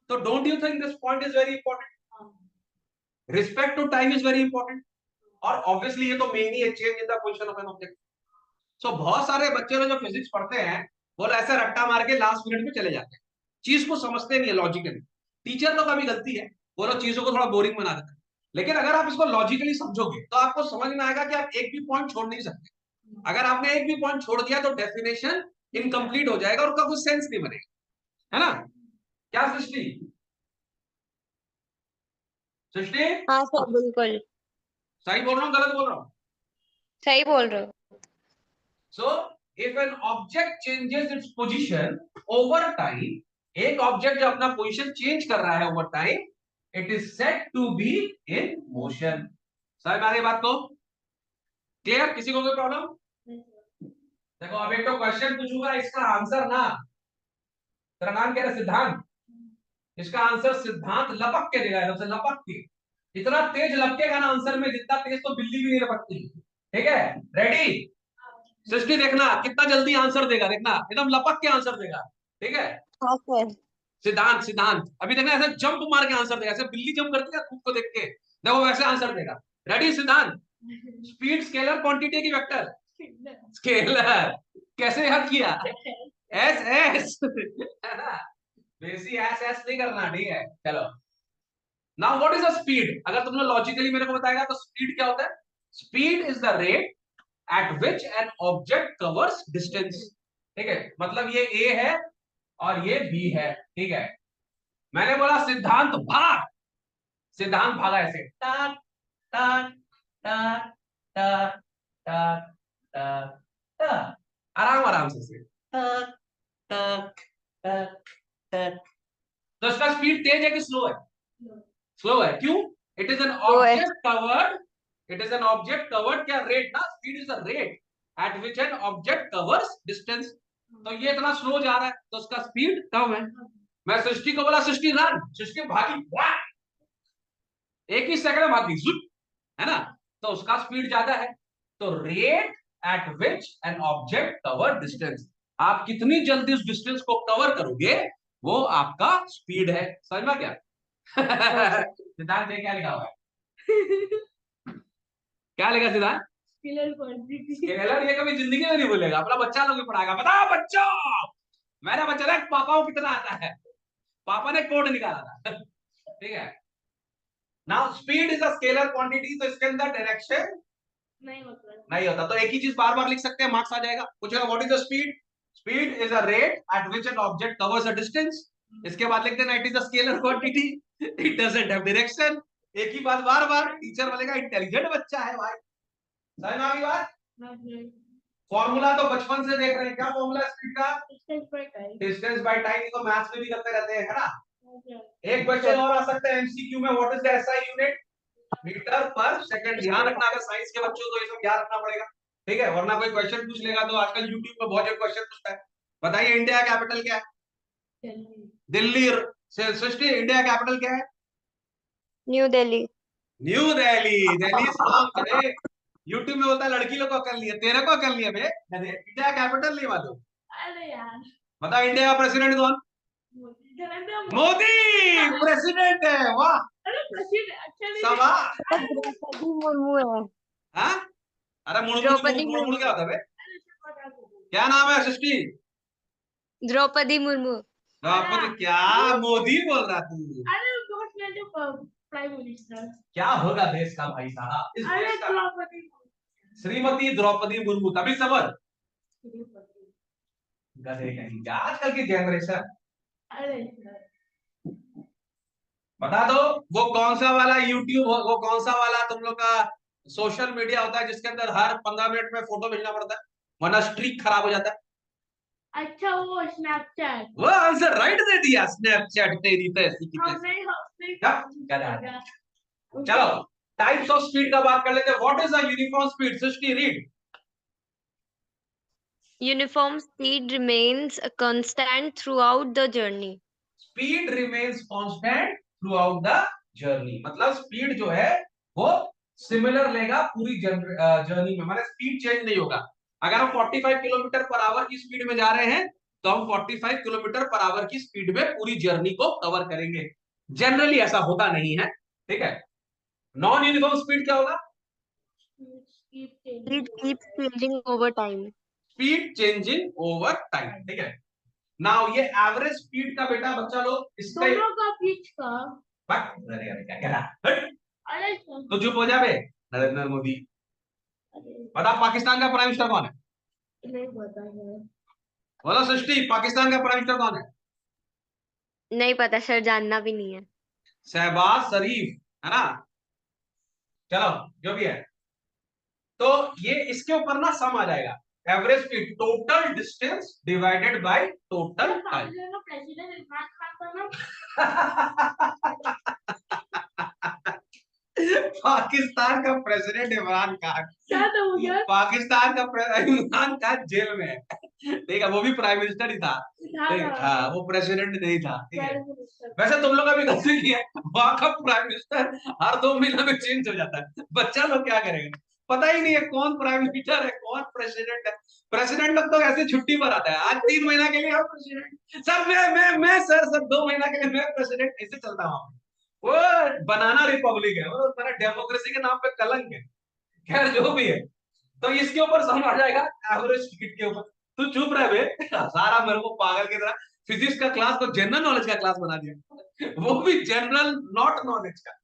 तो don't you think this point is very important? Respect to time is very important, और ऑब्वियसली ये तो मेन ही है, change in the position of an object. So बहुत सारे बच्चे लोग जो फिजिक्स पढ़ते हैं वो ऐसे रट्टा मार के लास्ट मिनट में चले जाते हैं, चीज को समझते नहीं है लॉजिकली। टीचर लोग का भी गलती है, वो लोग चीजों को थोड़ा बोरिंग बना देते हैं, लेकिन अगर आप इसको लॉजिकली समझोगे तो आपको समझ में आएगा कि आप एक भी पॉइंट छोड़ नहीं सकते। अगर आपने एक भी पॉइंट छोड़ दिया तो डेफिनेशन इनकम्प्लीट हो जाएगा और उसका कुछ सेंस नहीं बनेगा, है ना? क्या सृष्टि? सृष्टि हाँ सर बिल्कुल सही बोल रहा हूँ गलत बोल रहा हूँ? सही बोल रहे हो। So if an object changes its position over time, एक ऑब्जेक्ट जो अपना पोजीशन चेंज कर रहा है over time, it is said to be in motion. समझ में आ गई बात को? क्लियर? किसी को कोई प्रॉब्लम? देखो अब एक तो क्वेश्चन पूछूंगा, इसका आंसर ना, तेरा नाम क्या है? सिद्धांत। इसका आंसर सिद्धांत लपक के देगा, एकदम से लपक के, इतना तेज लपकेगा ना आंसर में, जितना तेज तो बिल्ली भी नहीं लपकती। ठीक है, रेडी? सृष्टि देखना कितना जल्दी आंसर देगा, देखना एकदम लपक के आंसर देगा। ठीक है? हाँ सर। सिद्धांत, सिद्धांत अभी देखना ऐसे जंप मार के आंसर देगा, ऐसे बिल्ली जंप करती है खुद को देख के, देखो वैसे आंसर देगा। रेडी सिद्धांत? स्पीड स्केलर क्वांटिटी की वेक्टर? स्केलर। कैसे याद किया? एस एस, है ना? बेसी एस एस नहीं करना, ठीक है? चलो, now what is the speed? अगर तुमने लॉजिकली मेरे को बताएगा तो स्पीड क्या होता है? Speed is the rate at which an object covers distance। ठीक है, मतलब ये A है और ये B है। ठीक है, मैंने बोला सिद्धांत भाग, सिद्धांत भागा ऐसे टाक टाक टाक टाक टाक टाक टाक, आराम आराम से टाक टाक टाक टाक। तो इसका स्पीड तेज है कि स्लो है? स्लो है। क्यों? It is an object covered, it is an object covered, क्या रेट ना, speed is the rate at which an object covers distance. तो ये इतना स्लो जा रहा है तो उसका स्पीड कम है। मैं सृष्टि को बोला सृष्टि रन, सृष्टि भागी, एक ही सेकंड में भागी, है ना? तो उसका स्पीड ज्यादा है। तो rate at which an object cover distance, आप कितनी जल्दी उस डिस्टेंस को कवर करोगे वो आपका स्पीड है। समझ में क्या? सिद्धांत ने क्या लिखा हुआ है? क्या लिखा सिद्धांत? स्केलर ये कभी जिंदगी में नहीं भूलेगा, अपना बच्चा लोग भी पढ़ाएगा, बताओ बच्चों मेरा बच्चा पापा को कितना आता है, पापा ने कोड निकाला था। ठीक है, now speed is a scalar quantity, तो इसके अंदर डायरेक्शन नहीं होता, तो एक ही चीज बार बार लिख सकते हैं, मार्क्स आ जाएगा। पूछेगा what is the speed? Speed is a rate at which an object covers a distance. इसके बाद लिख देना it is a scalar quantity, it doesn't have direction. एक ही बात बार बार, टीचर बोलेगा इंटेलिजेंट बच्चा है भाई। समझ में आ गई बात? फॉर्मूला तो बचपन से देख रहे हैं, क्या फॉर्मूला स्पीड का? Distance by time. तो मैथ्स में भी करते रहते हैं, है ना? एक क्वेश्चन और आ सकता है एमसीक्यू में, what is the SI unit? Metre per second. ध्यान रखना, अगर साइंस के बच्चों को ये सब याद रखना पड़ेगा, ठीक है? वरना कोई क्वेश्चन पूछ लेगा तो आजकल यूट्यूब पे बहुत जगह क्वेश्चन पूछता है, बताइए इंडिया कैपिटल क्या है? दिल्ली। दिल्ली। सृष्टि इंडिया कैपिटल क्या है? New Delhi. New Delhi. Delhi is wrong. अरे यूट्यूब में बोलता है लड़की लोग को अकल नहीं है, तेरे को अकल नहीं है बे। इंडिया कैपिटल नहीं मालूम? अरे यार, बता इंडिया का प्रेसिडेंट कौन? नरेंद्र मोदी। मोदी प्रेसिडेंट है। वाह, अरे प्रेसिडेंट एक्चुअली शाबाश। तो द्रौपदी मुर्मू है। हाँ, अरे मुड़मुड़ द्रौपदी मुड़मुड़ क्या मुर्मू। होता है बे? क्या नाम है सृष्टि? द्रौपदी मुर्मू। द्रौपदी क्या? मोदी बोल रहा तू? अरे गवर्नमेंट प्राइम मिनिस्टर। क्या होगा देश का भाई साहब, इस अरे देश का? द्रौपदी। श्रीमती द्रौपदी मुर्मू, तभी समझ। तिरुपति। गधे कहीं का आजकल की जनरेशन। अरे बता दो वो कौन सा वाला यूट्यूब, वो कौन सा वाला तुम लोग का सोशल मीडिया होता है जिसके अंदर हर 15 मिनट में फोटो भेजना पड़ता है, वरना स्ट्रीक खराब हो जाता है? अच्छा, वो स्नैपचैट। वो आंसर राइट दे दिया, स्नैपचैट। तेरी तो ऐसी की तैसी। हमने हमने क्या? गधा। चलो टाइप्स ऑफ स्पीड का बात कर लेते हैं। What is a uniform speed? Srishti read. Uniform speed remains a constant throughout the journey. Speed remains constant through out the journey, मतलब स्पीड जो है वो सिमिलर लेगा पूरी जर्नी में, मतलब स्पीड चेंज नहीं होगा। अगर हम 45 किलोमीटर पर आवर की स्पीड में जा रहे हैं तो हम 45 किलोमीटर पर आवर की स्पीड में पूरी जर्नी को कवर करेंगे। जनरली ऐसा होता नहीं है, ठीक है। नॉन यूनिफॉर्म स्पीड क्या होगा? Speed keeps changing over time. Speed changing over time, ठीक है। नाउ ये एवरेज स्पीड का बेटा बच्चा लोग इसका दोनों का बीच का। अरे अरे क्या कह रहा है? अरे तो चुप हो जावे। नरेंद्र मोदी। बता पाकिस्तान का प्राइम मिनिस्टर कौन है? नहीं पता है। बोलो सृष्टि, पाकिस्तान का प्राइम मिनिस्टर कौन है? नहीं पता सर, जानना भी नहीं है। शहबाज शरीफ, है ना? चलो जो भी है, तो ये इसके ऊपर ना सम आ जाएगा। Average speed total distance divided by total time. President Imran Khan का पाकिस्तान का प्रेसिडेंट इमरान खान। क्या था मुझे? पाकिस्तान का इमरान खान जेल में है, ठीक है। वो भी प्राइम मिनिस्टर ही था, ठीक है। हाँ, वो प्रेसिडेंट नहीं था, ठीक है। वैसे तुम लोग अभी गलती की है, वहां का प्राइम मिनिस्टर हर 2 महीना में चेंज हो जाता है। बच्चा लोग क्या करेंगे, पता ही नहीं है कौन प्राइम मिनिस्टर है कौन प्रेसिडेंट है। प्रेसिडेंट लोग तो ऐसे छुट्टी पर आता है, आज 3 महीना के लिए हम प्रेसिडेंट, सर मैं सर 2 महीना के लिए मैं प्रेसिडेंट, ऐसे चलता हूँ। वो बनाना रिपब्लिक है, वो मेरा डेमोक्रेसी के नाम पे कलंक है। खैर जो भी है, तो इसके ऊपर समझ आ जाएगा एवरेज स्पीड के ऊपर। तू चुप रहे बे, सारा मेरे को पागल की तरह फिजिक्स का क्लास को जनरल नॉलेज का क्लास बना दिया, वो भी जनरल नॉट नॉलेज का।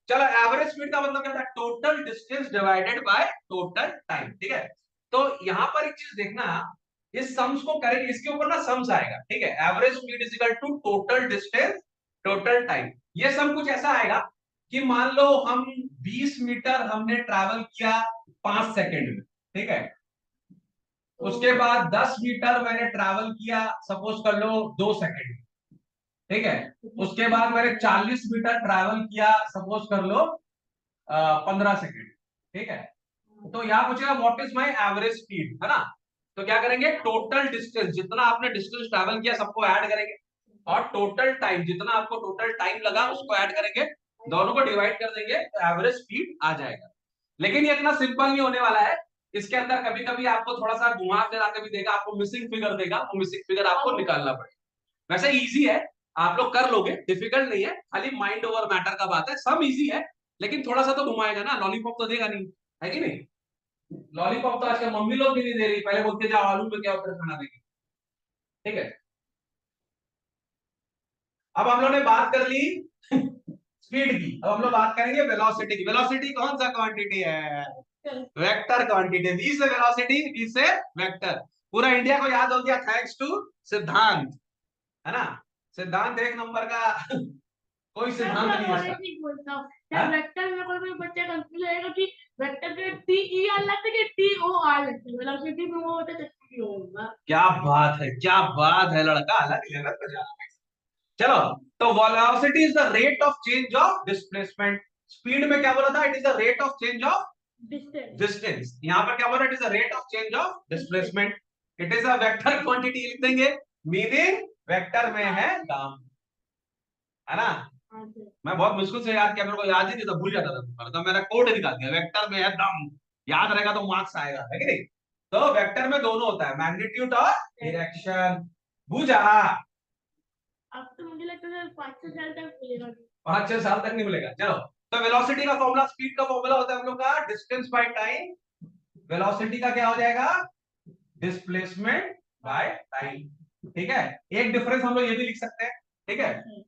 चलो एवरेज स्पीड का मतलब क्या था? Total distance divided by total time, ठीक है। तो यहां पर एक चीज देखना, इस सम्स को करेंगे, इसके ऊपर ना सम्स आएगा, ठीक है। Average speed is equal to total distance total time. ये सम कुछ ऐसा आएगा कि मान लो हम 20 मीटर हमने ट्रैवल किया 5 सेकंड में, ठीक है। उसके बाद 10 मीटर मैंने ट्रैवल किया सपोज कर लो 2 सेकंड, ठीक है। उसके बाद मैंने 40 मीटर ट्रैवल किया सपोज कर लो 15 सेकंड, ठीक है। तो यहाँ पूछेगा what is my average speed, है ना? तो क्या करेंगे, टोटल डिस्टेंस, जितना आपने डिस्टेंस ट्रैवल किया सबको ऐड करेंगे, और टोटल टाइम, जितना आपको टोटल टाइम लगा उसको ऐड करेंगे, दोनों को डिवाइड कर देंगे तो एवरेज स्पीड आ जाएगा। लेकिन ये इतना सिंपल नहीं होने वाला है, इसके अंदर कभी कभी आपको थोड़ा सा घुमा फिरा के भी देगा, आपको मिसिंग फिगर देगा, वो मिसिंग फिगर आपको निकालना पड़ेगा। वैसे इजी है, आप लोग कर लोगे, डिफिकल्ट नहीं है, खाली माइंड ओवर मैटर का बात है। सब इजी है लेकिन थोड़ा सा तो घुमाएगा ना, लॉलीपॉप तो देगा नहीं, है कि नहीं? लॉलीपॉप तो आजकल मम्मी लोग भी नहीं दे रही, पहले बोलते जाओ आलू में क्या ऊपर खाना देगी, ठीक है। अब हम लोग ने बात कर ली स्पीड की, अब हम लोग बात करेंगे वेलोसिटी की। वेलोसिटी कौन सा क्वांटिटी है? Vector quantity. वी से वेलोसिटी, वी से वेक्टर। पूरा इंडिया को याद हो गया थैंक्स टू सिद्धांत, है ना? सिद्धांत 1 नंबर का कोई सिद्धांत नहीं है इसका। बोलता हूँ वेक्टर में कोई बच्चा कंफ्यूज रहेगा कि वेक्टर के टी ई आर लगता है कि टी ओ आर लगता है, वेलोसिटी में वो होता है तो होगा। क्या बात है, क्या बात है, लड़का अलग लेवल पे जा रहा है। चलो, तो velocity is the rate of change of displacement. Speed में क्या बोला था? It is the rate of change of distance. यहाँ पर क्या बोला? It is the rate of change of displacement. It is a vector quantity लिख देंगे, मीनिंग वेक्टर में है दाम, है ना। हाँ सर। मैं बहुत मुश्किल से याद किया, मेरे को याद ही नहीं था, भूल जाता था, तो मैंने कोड निकाल दिया, वेक्टर में है दाम, याद रहेगा तो मार्क्स आएगा, है कि नहीं। तो वेक्टर में दोनों होता है, मैग्नीट्यूड और डायरेक्शन। बुझा। अब तो मुझे लगता है 5-6 साल तक मिलेगा। 5-6 साल तक नहीं मिलेगा। चलो, तो वेलोसिटी का फॉर्मूला, स्पीड का फॉर्मूला होता है हम लोग का डिस्टेंस बाय टाइम। वेलोसिटी का क्या हो जाएगा, डिस्प्लेसमेंट बाय टाइम, ठीक है। एक डिफरेंस हम लोग ये भी लिख सकते हैं, ठीक है।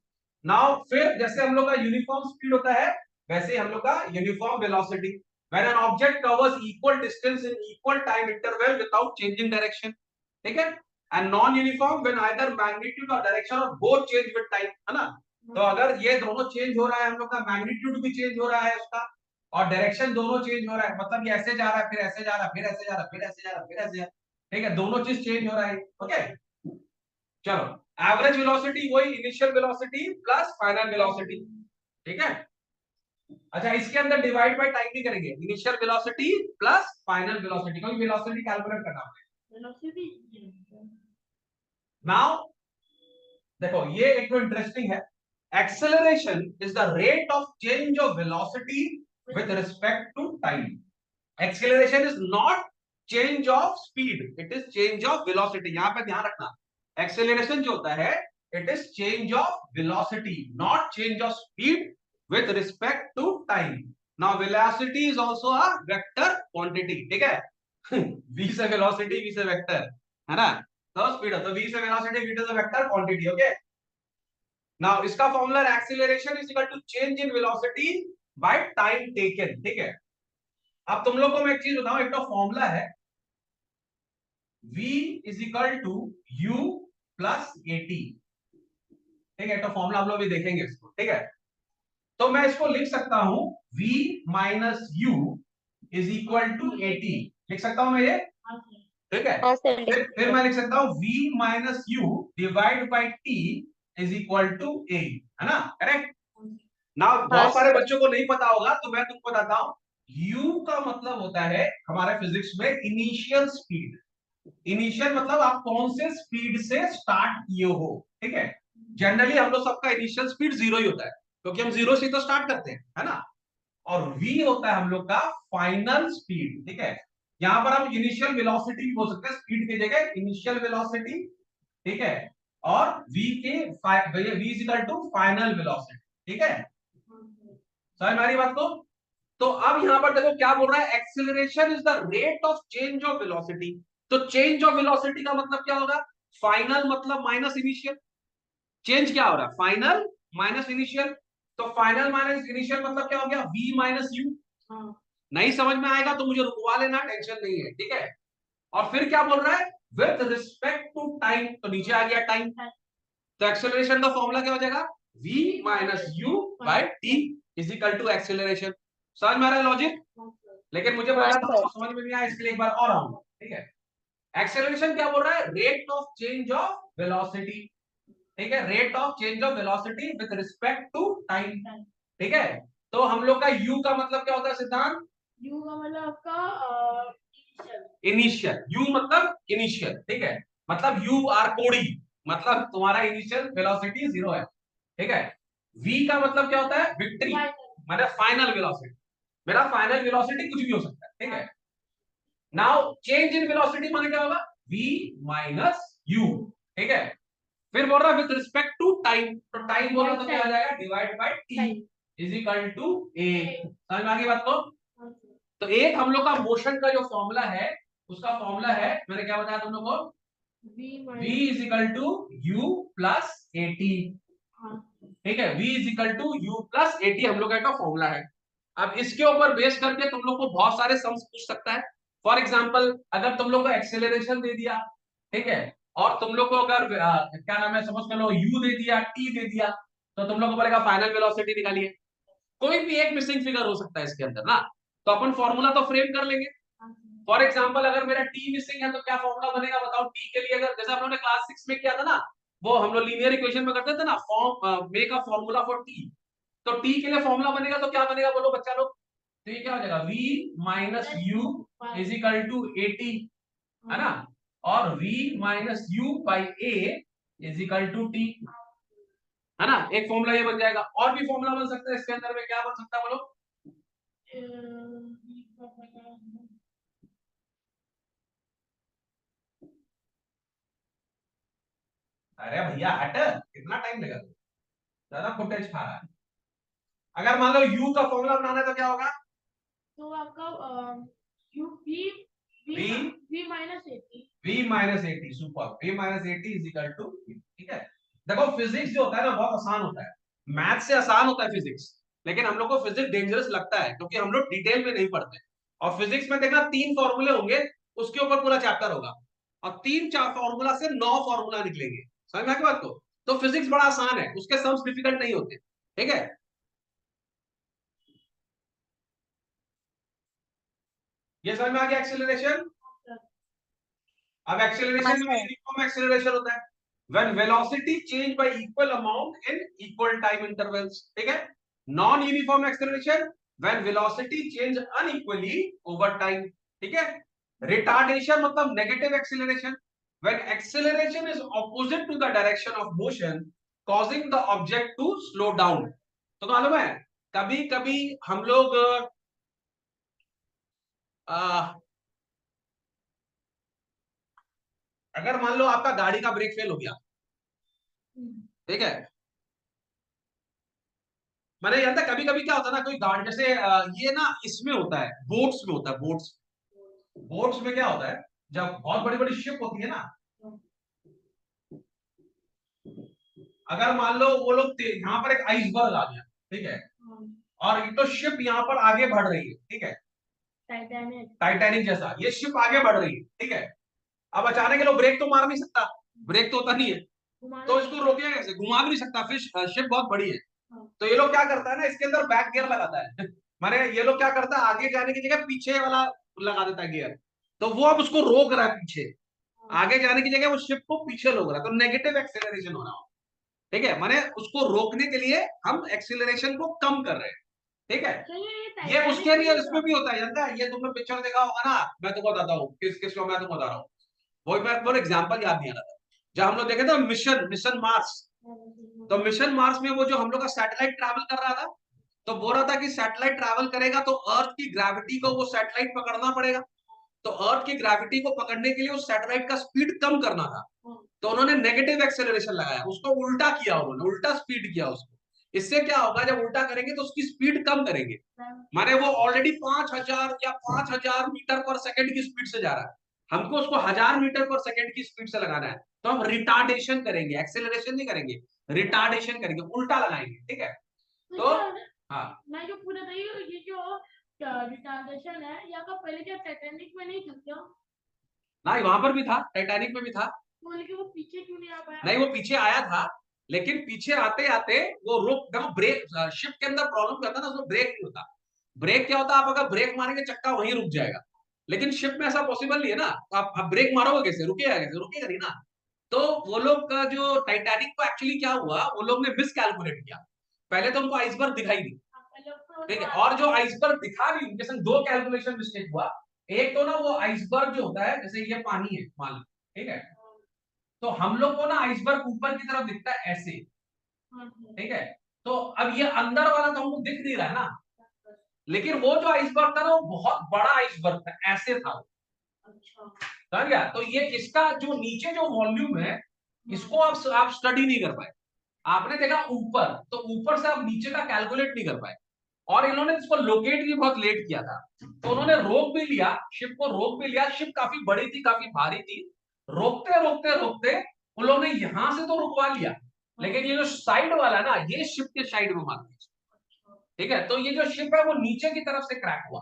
नाउ फिर जैसे हम लोग का यूनिफॉर्म स्पीड होता है, वैसे हम लोग का uniform velocity. When an object covers equal distance in equal time interval without changing direction, ठीक है। And non uniform when either magnitude और डायरेक्शन और बोथ चेंज विद टाइम, है ना। तो अगर ये दोनों चेंज हो रहा है, हम लोग का मैग्नीट्यूड भी चेंज हो रहा है उसका, और डायरेक्शन दोनों चेंज हो रहा है, मतलब ये ऐसे जा रहा है, फिर ऐसे जा रहा है, फिर ऐसे जा रहा है, फिर ऐसे जा रहा है, फिर ऐसे जा रहा है, ठीक है, दोनों चीज चेंज हो रहा है, ओके। चलो, एवरेज वेलोसिटी वही initial velocity plus final velocity, ठीक है। अच्छा, इसके अंदर डिवाइड बाय टाइम भी करेंगे, initial velocity plus final velocity, क्योंकि वेलोसिटी कैलकुलेट करना है। वेलोसिटी नाउ देखो, ये एक तो इंटरेस्टिंग है, acceleration is the rate of change of velocity with respect to time. Acceleration is not change of speed, it is change of velocity. यहां पे ध्यान रखना, एक्सेलरेशन जो होता है it is change of velocity, not change of speed with respect to time. Now velocity is also a vector quantity, ठीक है। v से वेलोसिटी, v से वेक्टर, है ना। तो स्पीड, तो v से velocity, v is a vector quantity, okay. Now इसका formula, acceleration is equal to change in velocity by time taken, ठीक है। अब तुम लोग को मैं एक चीज बताऊं, एक तो फॉर्मूला है v is equal to u plus at, ठीक है। तो फॉर्मूला हम लोग भी देखेंगे इसको, ठीक है। तो मैं इसको लिख सकता हूं v minus u is equal to at, लिख सकता हूं मैं ये, ठीक है। हाँ सर, फिर मैं लिख सकता हूं v minus u divide by t is equal to a, है ना, करेक्ट ना। बहुत सारे बच्चों को नहीं पता होगा, तो मैं तुमको बताता हूं, u का मतलब होता है हमारे फिजिक्स में इनिशियल स्पीड। इनिशियल मतलब आप कौन से स्पीड से स्टार्ट किए हो, ठीक है। जनरली हम लोग सबका इनिशियल स्पीड 0 ही होता है, क्योंकि हम 0 से तो स्टार्ट करते हैं, है ना। और v होता है हम लोग का फाइनल स्पीड, ठीक है। यहां पर हम इनिशियल वेलोसिटी भी बोल सकते हैं, स्पीड की जगह इनिशियल वेलोसिटी, ठीक है। और v के v is equal to final velocity, ठीक है। समझ में आ रही बात को। तो अब यहां पर देखो क्या बोल रहा है, acceleration is the rate of change of velocity. तो चेंज ऑफ वेलोसिटी का मतलब क्या होगा, फाइनल मतलब माइनस इनिशियल। चेंज क्या हो रहा है, फाइनल माइनस इनिशियल। तो फाइनल माइनस इनिशियल मतलब क्या हो गया, v माइनस यू। नहीं समझ में आएगा तो मुझे रुकवा लेना, टेंशन नहीं है, ठीक है। और फिर क्या बोल रहा है, विद रिस्पेक्ट टू टाइम, तो नीचे आ गया टाइम। तो एक्सेलरेशन का फॉर्मूला क्या हो जाएगा, v minus U by T is equal to acceleration. समझ में आ रहा है लॉजिक। लेकिन मुझे पता था आपको समझ में नहीं आया, इसलिए एक बार और आऊंगा, ठीक है। एक्सेलरेशन क्या बोल रहा है, rate of change of velocity, ठीक है, rate of change of velocity with respect to time, ठीक है। तो हम लोग का u का मतलब क्या होता है सिद्धांत, U का मतलब आपका इनिशियल, u मतलब इनिशियल, ठीक है। मतलब यू आर कोडी, मतलब तुम्हारा इनिशियल वेलोसिटी 0 है, ठीक है। v का मतलब क्या होता है, विक्ट्री, मतलब फाइनल वेलोसिटी। मेरा फाइनल वेलोसिटी कुछ भी हो सकता है, ठीक है। नाउ चेंज इन वेलोसिटी माने क्या होगा, v माइनस u, ठीक है। फिर बोल रहा है विद रिस्पेक्ट टू टाइम, तो टाइम बोल रहा तो क्या आ जाएगा, divide by t is equal to a। समझ में आ गई बात को। तो एक हम लोग का मोशन का जो फॉर्मूला है, उसका फॉर्मूला है, मैंने क्या बताया तुम लोग को, v is equal to u plus at, ठीक है। v is equal to u plus at हम लोग का फॉर्मूला है। अब इसके ऊपर बेस करके तुम लोग को बहुत सारे सम्स पूछ सकता है। फॉर एग्जांपल, अगर तुम लोग को एक्सेलरेशन दे दिया, ठीक है, और तुम लोग को अगर क्या नाम है, समझ लो u दे दिया, t दे दिया, तो तुम लोग को बोलेगा फाइनल वेलोसिटी निकालिए। कोई भी एक मिसिंग फिगर हो सकता है इसके अंदर ना, तो अपन फॉर्मूला तो फ्रेम कर लेंगे। फॉर एग्जांपल, अगर मेरा t मिसिंग है तो क्या फॉर्मूला बनेगा बताओ, t के लिए, अगर जैसे हम लोगों ने क्लास 6 में किया था ना, वो हम लोग लीनियर इक्वेशन में करते थे ना, form make a formula for t। तो t के लिए फॉर्मूला बनेगा तो क्या बनेगा बोलो बच्चा लोग, तो ये क्या हो जाएगा, v minus u is equal to at, है ना। और v minus u by a is equal to t, है ना। एक फॉर्मूला ये बन जाएगा। और भी फॉर्मूला बन सकता है इसके अंदर में, क्या बन सकता है बोलो? अरे भैया हट, कितना टाइम लगेगा, ज्यादा फुटेज खा रहा है। अगर मान लो u का फॉर्मूला बनाना है तो क्या होगा? तो आपका u v v v minus 80 v minus 80, super, v minus 80 is equal to, ठीक है। देखो फिजिक्स जो होता है ना बहुत आसान होता है, मैथ से आसान होता है फिजिक्स, लेकिन हम लोग को फिजिक्स डेंजरस लगता है क्योंकि हम लोग डिटेल में नहीं पढ़ते। और फिजिक्स में देखना 3 फॉर्मूले होंगे, उसके ऊपर पूरा चैप्टर होगा, और 3-4 फॉर्मूला से 9 फॉर्मूला निकलेंगे। समझ में आ गई बात को? तो फिजिक्स बड़ा आसान है, उसके सम्स डिफिकल्ट नहीं होते, ठीक है। ये समझ में आ गया एक्सेलरेशन? अब एक्सेलरेशन में यूनिफॉर्म एक्सेलरेशन होता है when velocity change by equal amount in equal time intervals, ठीक है। Non uniform acceleration when velocity change unequally over time, ठीक है। रिटार्डेशन मतलब negative acceleration when acceleration is opposite to the direction of motion causing the object to slow down। तो मालूम है कभी कभी हम लोग अगर मान लो आपका गाड़ी का ब्रेक फेल हो गया, ठीक है, मैंने जानता कभी कभी क्या होता है ना, कोई गाड़ी जैसे ये ना इसमें होता है, बोट्स में होता है, बोट्स, बोट्स में क्या होता है जब बहुत बड़ी बड़ी शिप होती है ना, अगर मान लो वो लोग यहाँ पर एक आइसबर्ग आ गया, ठीक है, और एक तो शिप यहाँ पर आगे बढ़ रही है, ठीक है, टाइटैनिक जैसा ये शिप आगे बढ़ रही है, ठीक है। अब अचानक ये लोग ब्रेक तो मार नहीं सकता, ब्रेक तो होता नहीं है, तो इसको रोकेगा कैसे? घुमा भी नहीं सकता, फिर शिप बहुत बड़ी है, तो ये लोग क्या करता है ना, इसके अंदर बैक गियर लगाता है माने ये लोग क्या करता है, आगे जाने की जगह पीछे वाला लगा देता है गियर, तो वो अब उसको रोक रहा है पीछे, आगे जाने की जगह वो शिप को पीछे रोक रहा है, तो नेगेटिव एक्सेलरेशन हो रहा है, ठीक है। माने उसको रोकने के लिए हम एक्सेलरेशन को कम कर रहे हैं, ठीक है। ये उसके लिए उसमें भी होता है, जानता है, ये तुमने पिक्चर देखा होगा ना, मैं तुमको बताता हूँ किस किस को मैं तुमको बता रहा हूँ, वही मैं एग्जाम्पल याद नहीं आ रहा था, जब हम लोग देखे थे मिशन मार्स, तो मिशन मार्स में वो जो हम लोग का सैटेलाइट ट्रैवल कर रहा था, तो बोल रहा था कि सैटेलाइट ट्रैवल करेगा तो अर्थ की ग्रेविटी को वो सैटेलाइट पकड़ना पड़ेगा, तो अर्थ की ग्रेविटी को पकड़ने के लिए उस सैटेलाइट का स्पीड कम करना था, तो उन्होंने नेगेटिव एक्सेलरेशन लगाया, उसको उल्टा किया, उन्होंने उल्टा स्पीड किया उसको। इससे क्या होगा, जब उल्टा करेंगे तो उसकी स्पीड कम करेंगे, माने वो ऑलरेडी 5000 या 5000 मीटर पर सेकंड की स्पीड से जा रहा है, हमको उसको 1000 मीटर पर सेकंड की स्पीड से लगाना है, तो हम रिटार्डेशन करेंगे, एक्सेलरेशन नहीं करेंगे, रिटार्डेशन करेंगे, उल्टा लगाएंगे, ठीक है। तो हाँ, मैं जो पूरा था ये जो रिटार्डेशन है या का पहले क्या टाइटैनिक में नहीं था क्या? नहीं वहां पर भी था, टाइटैनिक में भी था, तो लेकिन वो पीछे क्यों नहीं आ पाया? नहीं वो पीछे आया था, लेकिन पीछे आते आते वो रुक, देखो ब्रेक शिप के अंदर प्रॉब्लम करता है ना, उसमें ब्रेक नहीं होता। ब्रेक क्या होता है, आप अगर ब्रेक मारेंगे चक्का वहीं रुक जाएगा, लेकिन शिप में ऐसा पॉसिबल नहीं है ना, आप ब्रेक मारोगे कैसे, रुकेगा कैसे, रुकेगा नहीं ना। तो वो लोग का जो टाइटैनिक को एक्चुअली क्या हुआ, वो लोग ने मिस कैलकुलेट किया, पहले तो उनको आइसबर्ग दिखाई नहीं, ठीक है, और जो आइसबर्ग दिखा भी उनके संग दो कैलकुलेशन मिस्टेक हुआ। एक तो ना वो आइसबर्ग जो होता है, जैसे ये पानी है मान लो, ठीक है, तो हम लोग को ना आइसबर्ग ऊपर की तरफ दिखता है ऐसे, ठीक है, तो अब ये अंदर वाला तो हमको दिख नहीं रहा है ना, लेकिन वो जो आइसबर्ग था ना वो बहुत बड़ा आइसबर्ग था, ऐसे था वो, समझ गया। तो ये इसका जो नीचे जो वॉल्यूम है, इसको आप स्टडी नहीं कर पाए, आपने देखा ऊपर, तो ऊपर से आप नीचे का कैलकुलेट नहीं कर पाए, और इन्होंने इसको लोकेट भी बहुत लेट किया था, तो उन्होंने रोक भी लिया, शिप को रोक भी लिया, शिप काफी बड़ी थी, काफी भारी थी, रोकते रोकते रोकते उन लोगों ने यहां से तो रुकवा लिया, लेकिन ये जो साइड वाला ना, ये शिप के साइड में मार दिया, ठीक है, तो ये जो शिप है वो नीचे की तरफ से क्रैक हुआ,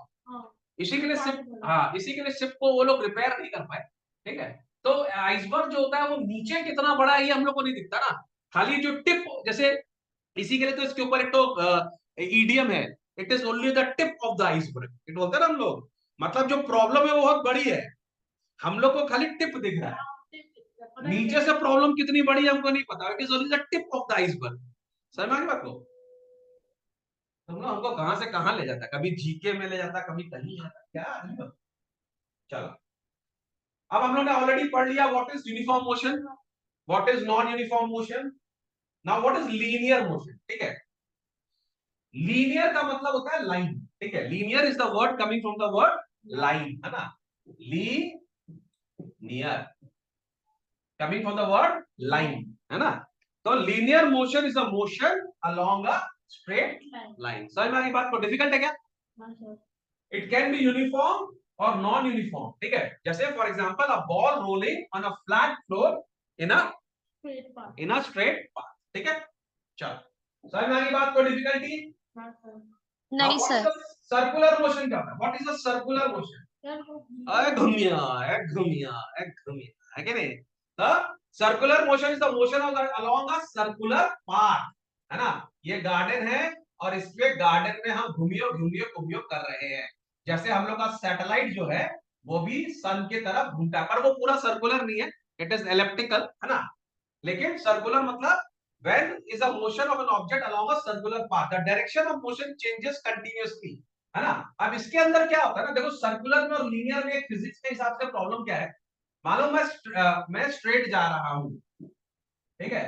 इसी के लिए शिप, हाँ इसी के लिए शिप को वो लोग रिपेयर नहीं कर पाए, ठीक है। तो आइसबर्ग जो होता है वो नीचे कितना बड़ा है ये हम लोग को नहीं दिखता ना, खाली जो टिप, जैसे इसी के लिए तो इसके ऊपर एक तो ईडीएम है, it is only the tip of the iceberg, it बोलते हैं ना हम लोग, मतलब जो प्रॉब्लम है वो बहुत बड़ी है, हम लोग को खाली टिप दिख रहा है, नीचे से प्रॉब्लम कितनी बड़ी है हमको नहीं पता, it is only the tip of the iceberg. समझ में आ गई बात को? तुम लोग हमको कहां से कहां ले जाता, कभी जीके में ले जाता, कभी कहीं जाता, क्या आदमी हो? चलो अब हम लोग ने ऑलरेडी पढ़ लिया what is uniform motion, what is non uniform motion, now what is linear motion. ठीक है, लीनियर का मतलब होता है लाइन। ठीक है, linear is the word coming from the word line, है ना, linear coming from the word line, है ना। तो linear motion is a motion along a straight line. समझ में आ गई बात को? डिफिकल्ट है क्या? इट कैन बी यूनिफॉर्म और नॉन यूनिफॉर्म। ठीक है, जैसे for example a ball rolling on a flat floor in a straight path. ठीक है, चलो समझ में आ गई बात को? डिफिकल्टी नहीं सर। सर्कुलर मोशन क्या है? What is a circular motion? घुमिया है, घुमिया है, घुमिया है कि नहीं? तो circular motion is the motion of along a circular path, है ना। ये गार्डन है और इसके गार्डन में हम घूमियो घूमियो घूमियो कर रहे हैं। जैसे हम लोग का सैटेलाइट जो है वो भी सन के तरफ घूमता है, पर वो पूरा सर्कुलर नहीं है, इट इज एलिप्टिकल, है ना। लेकिन सर्कुलर मतलब when is a motion of an object along a circular path, the direction of motion changes continuously, है ना। अब इसके अंदर क्या होता है ना, देखो सर्कुलर में और लीनियर में फिजिक्स के हिसाब से प्रॉब्लम क्या है, मालूम मैं स्ट्रेट जा रहा हूं, ठीक है,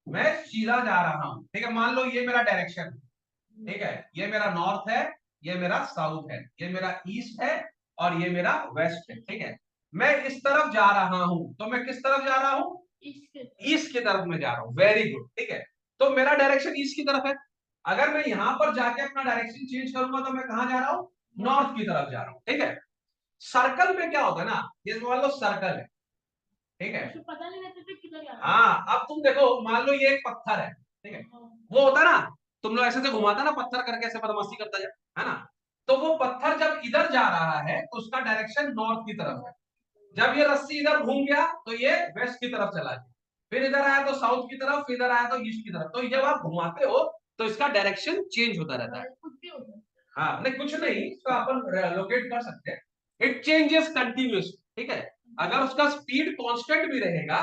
मैं सीधा जा रहा हूं, ठीक है, मान लो ये मेरा डायरेक्शन है, ठीक है, ये मेरा नॉर्थ है, ये मेरा साउथ है, ये मेरा ईस्ट है और ये मेरा वेस्ट है। ठीक है, मैं इस तरफ जा रहा हूं, तो मैं किस तरफ जा रहा हूं? ईस्ट की तरफ में जा रहा हूं। वेरी गुड, ठीक है, तो मेरा डायरेक्शन ईस्ट की तरफ है। अगर मैं यहां पर जाके अपना डायरेक्शन चेंज करूंगा तो मैं कहां जा रहा हूं? नॉर्थ की तरफ जा रहा हूं। ठीक है, सर्कल में क्या होता है ना, ये मान लो सर्कल है, ठीक है, पता नहीं रहता था किधर जा रहा है। हाँ, अब तुम देखो, मान लो ये एक पत्थर है, ठीक है, वो होता ना, तुम लोग ऐसे से घुमाता ना पत्थर करके, ऐसे बदमाशी करता जाए, है ना। तो वो पत्थर जब इधर जा रहा है तो उसका डायरेक्शन नॉर्थ की तरफ है। जब ये रस्सी इधर घूम गया तो ये वेस्ट की तरफ चला गया, फिर इधर आया तो साउथ की तरफ, फिर इधर आया तो ईस्ट की तरफ। तो जब आप घुमाते हो तो इसका डायरेक्शन चेंज होता रहता है। कुछ भी होता है। हाँ, नहीं कुछ नहीं, इसको अपन लोकेट कर सकते हैं, इट चेंजेस कंटिन्यूअसली। ठीक है, अगर उसका स्पीड कांस्टेंट भी रहेगा,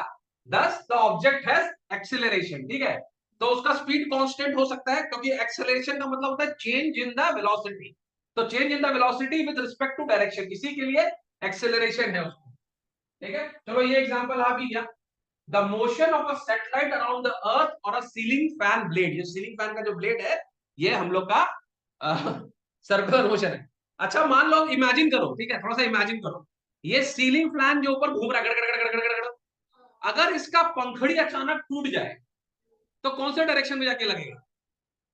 दस द ऑब्जेक्ट हैज एक्सेलरेशन। ठीक है, तो उसका स्पीड कांस्टेंट हो सकता है, क्योंकि एक्सेलरेशन का मतलब होता है चेंज इन द वेलोसिटी। तो change in the velocity with respect to direction, इसी के लिए एक्सेलरेशन है उसको। ठीक है, चलो ये एग्जांपल आ भी गया। The motion of a satellite around the earth और अ सीलिंग फैन ब्लेड, ये सीलिंग फैन का जो ब्लेड है ये हम लोग का सर्कुलर मोशन है। अच्छा मान लो, इमेजिन करो, ठीक है, थोड़ा सा इमेजिन करो, ये सीलिंग फैन जो ऊपर घूम रहा है गड़ गड़ गड़ गड़ गड़, अगर इसका पंखड़ी अचानक टूट जाए तो कौन से डायरेक्शन में जाके लगेगा?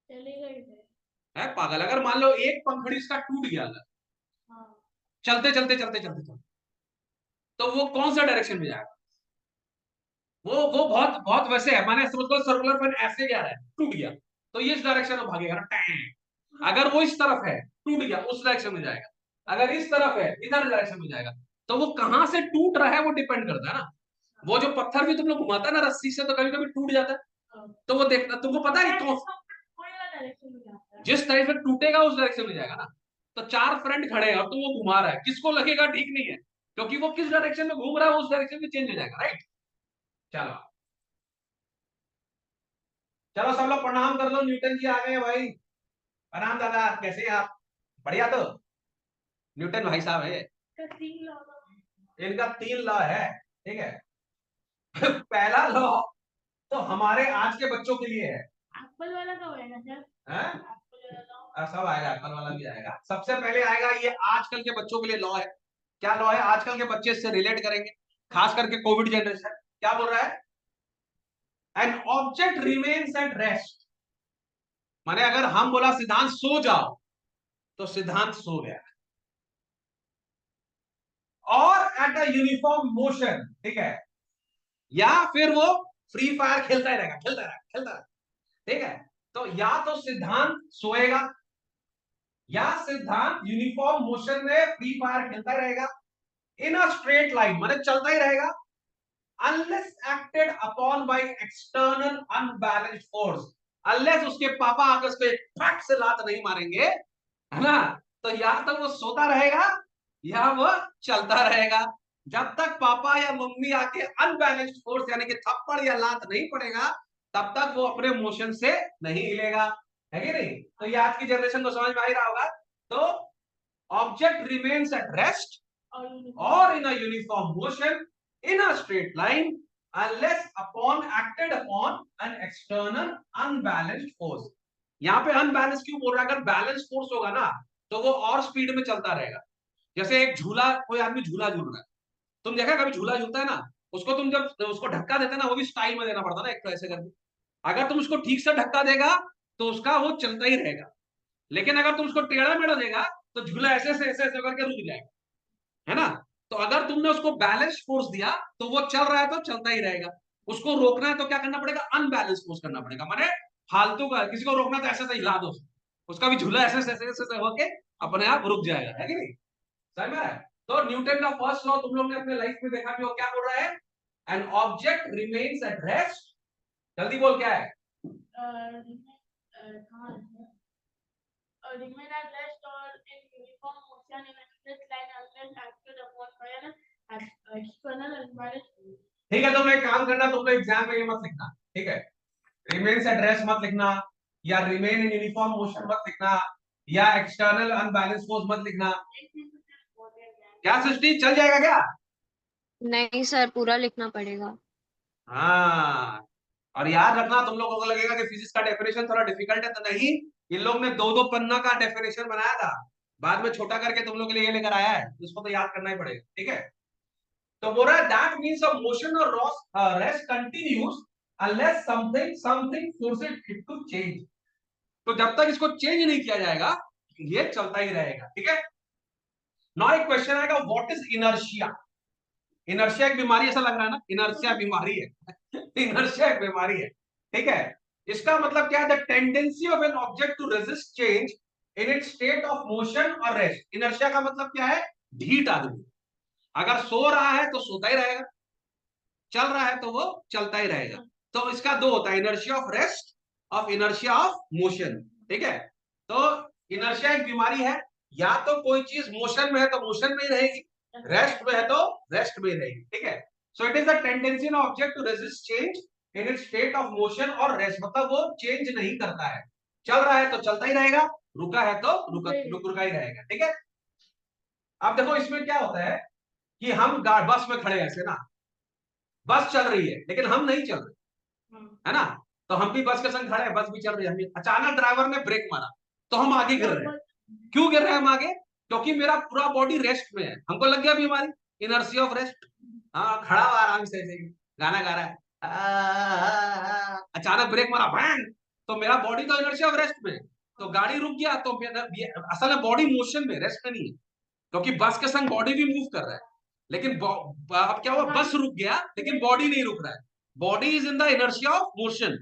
चलेगा इधर। है पागल, अगर मान लो एक पंखड़ी इसका टूट गया अगर, हाँ। चलते चलते चलते चलते चलते, तो वो कौन सा डायरेक्शन में जाएगा? वो बहुत बहुत वैसे है, माने समझ लो सर्कुलर फैन ऐसे जा रहा है, टूट गया तो ये इस डायरेक्शन में भागेगा ना, अगर वो इस तरफ है टूट गया उस डायरेक्शन में जाएगा, अगर इस तरफ है इधर डायरेक्शन में जाएगा। तो वो कहां से टूट रहा है वो डिपेंड करता है ना। वो जो पत्थर भी तुम लोग घुमाता है ना रस्सी से, तो कभी कभी टूट जाता है, तो वो देखना, तुमको पता है कि जिस तरह से टूटेगा उस डायरेक्शन में जाएगा ना। तो चार फ्रेंड खड़े हैं और तुम वो घुमा रहा है, किसको लगेगा ठीक नहीं है, क्योंकि वो किस डायरेक्शन में घूम रहा है उस डायरेक्शन में चेंज हो जाएगा, राइट। चलो चलो सब लोग प्रणाम कर लो, न्यूटन जी आ गए भाई। प्रणाम दादा, कैसे हैं आप? बढ़िया। तो न्यूटन भाई साहब है, इनका 3 लॉ है, ठीक है। पहला लॉ तो हमारे आज के बच्चों के लिए है। एप्पल वाला कब आएगा सर? हैं? एप्पल वाला लॉ। सब आएगा, एप्पल वाला भी आएगा। सबसे पहले आएगा ये आजकल के बच्चों के लिए लॉ है। क्या लॉ है? आजकल के बच्चे इससे रिलेट करेंगे, खास करके कोविड जनरेशन। क्या बोल रहा है? An object remains at rest, माने अगर हम बोला सिद्धांत सो जाओ तो सिद्धांत सो गया, और एट अ यूनिफॉर्म मोशन, ठीक है, या फिर वो फ्री फायर खेलता ही रहेगा, खेलता रहेगा, खेलता रहेगा, ठीक है। तो या तो सिद्धांत सोएगा या सिद्धांत यूनिफॉर्म मोशन में फ्री फायर खेलता ही रहेगा इन अ स्ट्रेट लाइन, मतलब चलता ही रहेगा, unless acted upon by external unbalanced force, unless उसके पापा आकर उसको एक फट से लात नहीं मारेंगे, है ना। तो या तो वो सोता रहेगा या वो चलता रहेगा। जब तक पापा या मम्मी आके अनबैलेंस्ड फोर्स यानी कि थप्पड़ या लात नहीं पड़ेगा तब तक वो अपने मोशन से नहीं हिलेगा, है कि नहीं। तो ये आज की जनरेशन को समझ में आ ही रहा होगा। तो object remains at rest or in a uniform motion in a straight line unless upon acted upon an external unbalanced force. यहाँ पे अनबैलेंस क्यों बोल रहा है? अगर बैलेंस फोर्स होगा ना तो वो और स्पीड में चलता रहेगा। जैसे एक झूला, कोई आदमी झूला झूल रहा है, तुम देखा कभी झूला झूलता है ना, उसको तुम जब उसको धक्का देते ना, वो भी स्टाइल में देना पड़ता ना, एक तो ऐसे करके। अगर तुम उसको ठीक से धक्का देगा तो उसका वो चलता ही रहेगा, लेकिन अगर तुम उसको टेढ़ा मेढ़ा देगा तो झूला ऐसे ऐसे ऐसे ऐसे करके रुक जाएगा, है ना। तो अगर तुमने उसको बैलेंस फोर्स दिया तो वो चल रहा है तो चलता ही रहेगा। उसको रोकना है तो क्या करना पड़ेगा? अनबैलेंस फोर्स करना पड़ेगा। माने फालतू का, किसी को रोकना तो ऐसे ऐसे हिला दो, उसका भी झूला ऐसे ऐसे ऐसे होके अपने आप रुक जाएगा, है कि नहीं? समझ में आ रहा है? तो न्यूटन का फर्स्ट लॉ तुम लोग ने अपने लाइफ में देखा भी हो, क्या बोल रहा है? An object remains at rest, जल्दी बोल क्या है? remain at rest or in uniform motion in a straight line unless acted upon by an external unbalanced force. ठीक है, तुम एक काम करना, तुम लोग एग्जाम में ये मत लिखना, ठीक है? रिमेन्स एट रेस्ट मत लिखना, या रिमेन इन यूनिफॉर्म मोशन मत लिखना, या एक्सटर्नल अनबैलेंस फोर्स मत लिखना। क्या सृष्टि, चल जाएगा क्या? नहीं सर, पूरा लिखना पड़ेगा। हाँ, और याद रखना, तुम लोगों को लगेगा कि फिजिक्स का डेफिनेशन थोड़ा डिफिकल्ट है, तो नहीं, इन लोग ने 2-2 पन्ना का डेफिनेशन बनाया था, बाद में छोटा करके तुम लोग के लिए ये लेकर आया है, उसको तो याद करना ही पड़ेगा, ठीक है? तो बोल रहा है दैट मींस अ मोशन और rest continues unless something forces it to change. तो जब तक इसको चेंज नहीं किया जाएगा ये चलता ही रहेगा, ठीक है? नाउ एक क्वेश्चन आएगा, व्हाट इज इनर्शिया? इनर्शिया एक बीमारी, ऐसा लग रहा है ना, इनर्शिया बीमारी है इनर्शिया एक बीमारी है, ठीक है? इसका मतलब क्या है? The tendency of an object to resist change in its state of motion और रेस्ट। इनर्शिया का मतलब क्या है? ढीठ आदमी, अगर सो रहा है तो सोता ही रहेगा, चल रहा है तो वो चलता ही रहेगा। तो इसका दो होता है, इनर्शिया ऑफ रेस्ट और इनर्शिया ऑफ मोशन, ठीक है? तो इनर्शिया एक बीमारी है, या तो कोई चीज मोशन में है तो मोशन में ही रहेगी, रेस्ट में है तो रेस्ट में ही रहेगी, ठीक है? So it is the tendency of object to resist change in its state of motion और रेस्ट, मतलब वो चेंज नहीं करता है, चल रहा है तो चलता ही रहेगा, रुका है तो रुका ही रहेगा, ठीक है? अब देखो इसमें क्या होता है कि हम बस में खड़े ऐसे ना, बस चल रही है लेकिन हम नहीं चल रहे, है ना? तो हम भी बस के संग खड़े हैं, बस भी चल रही है, अचानक ड्राइवर ने ब्रेक मारा तो हम आगे गिर रहे हैं। क्यों गिर रहे हैं हम आगे? क्योंकि मेरा पूरा बॉडी रेस्ट में है, हमको लग गया बीमारी, इनर्सी ऑफ रेस्ट। हाँ, खड़ा हुआ आराम से ऐसे गाना गा रहा है, अचानक ब्रेक मारा बैंग, तो मेरा बॉडी तो इनर्सी ऑफ रेस्ट में है, तो गाड़ी रुक गया, तो असल में बॉडी मोशन में, रेस्ट में नहीं है, क्योंकि बस के संग बॉडी भी मूव कर रहा है, लेकिन अब क्या हुआ, बस रुक गया लेकिन बॉडी नहीं रुक रहा है, body is in the inertia of motion,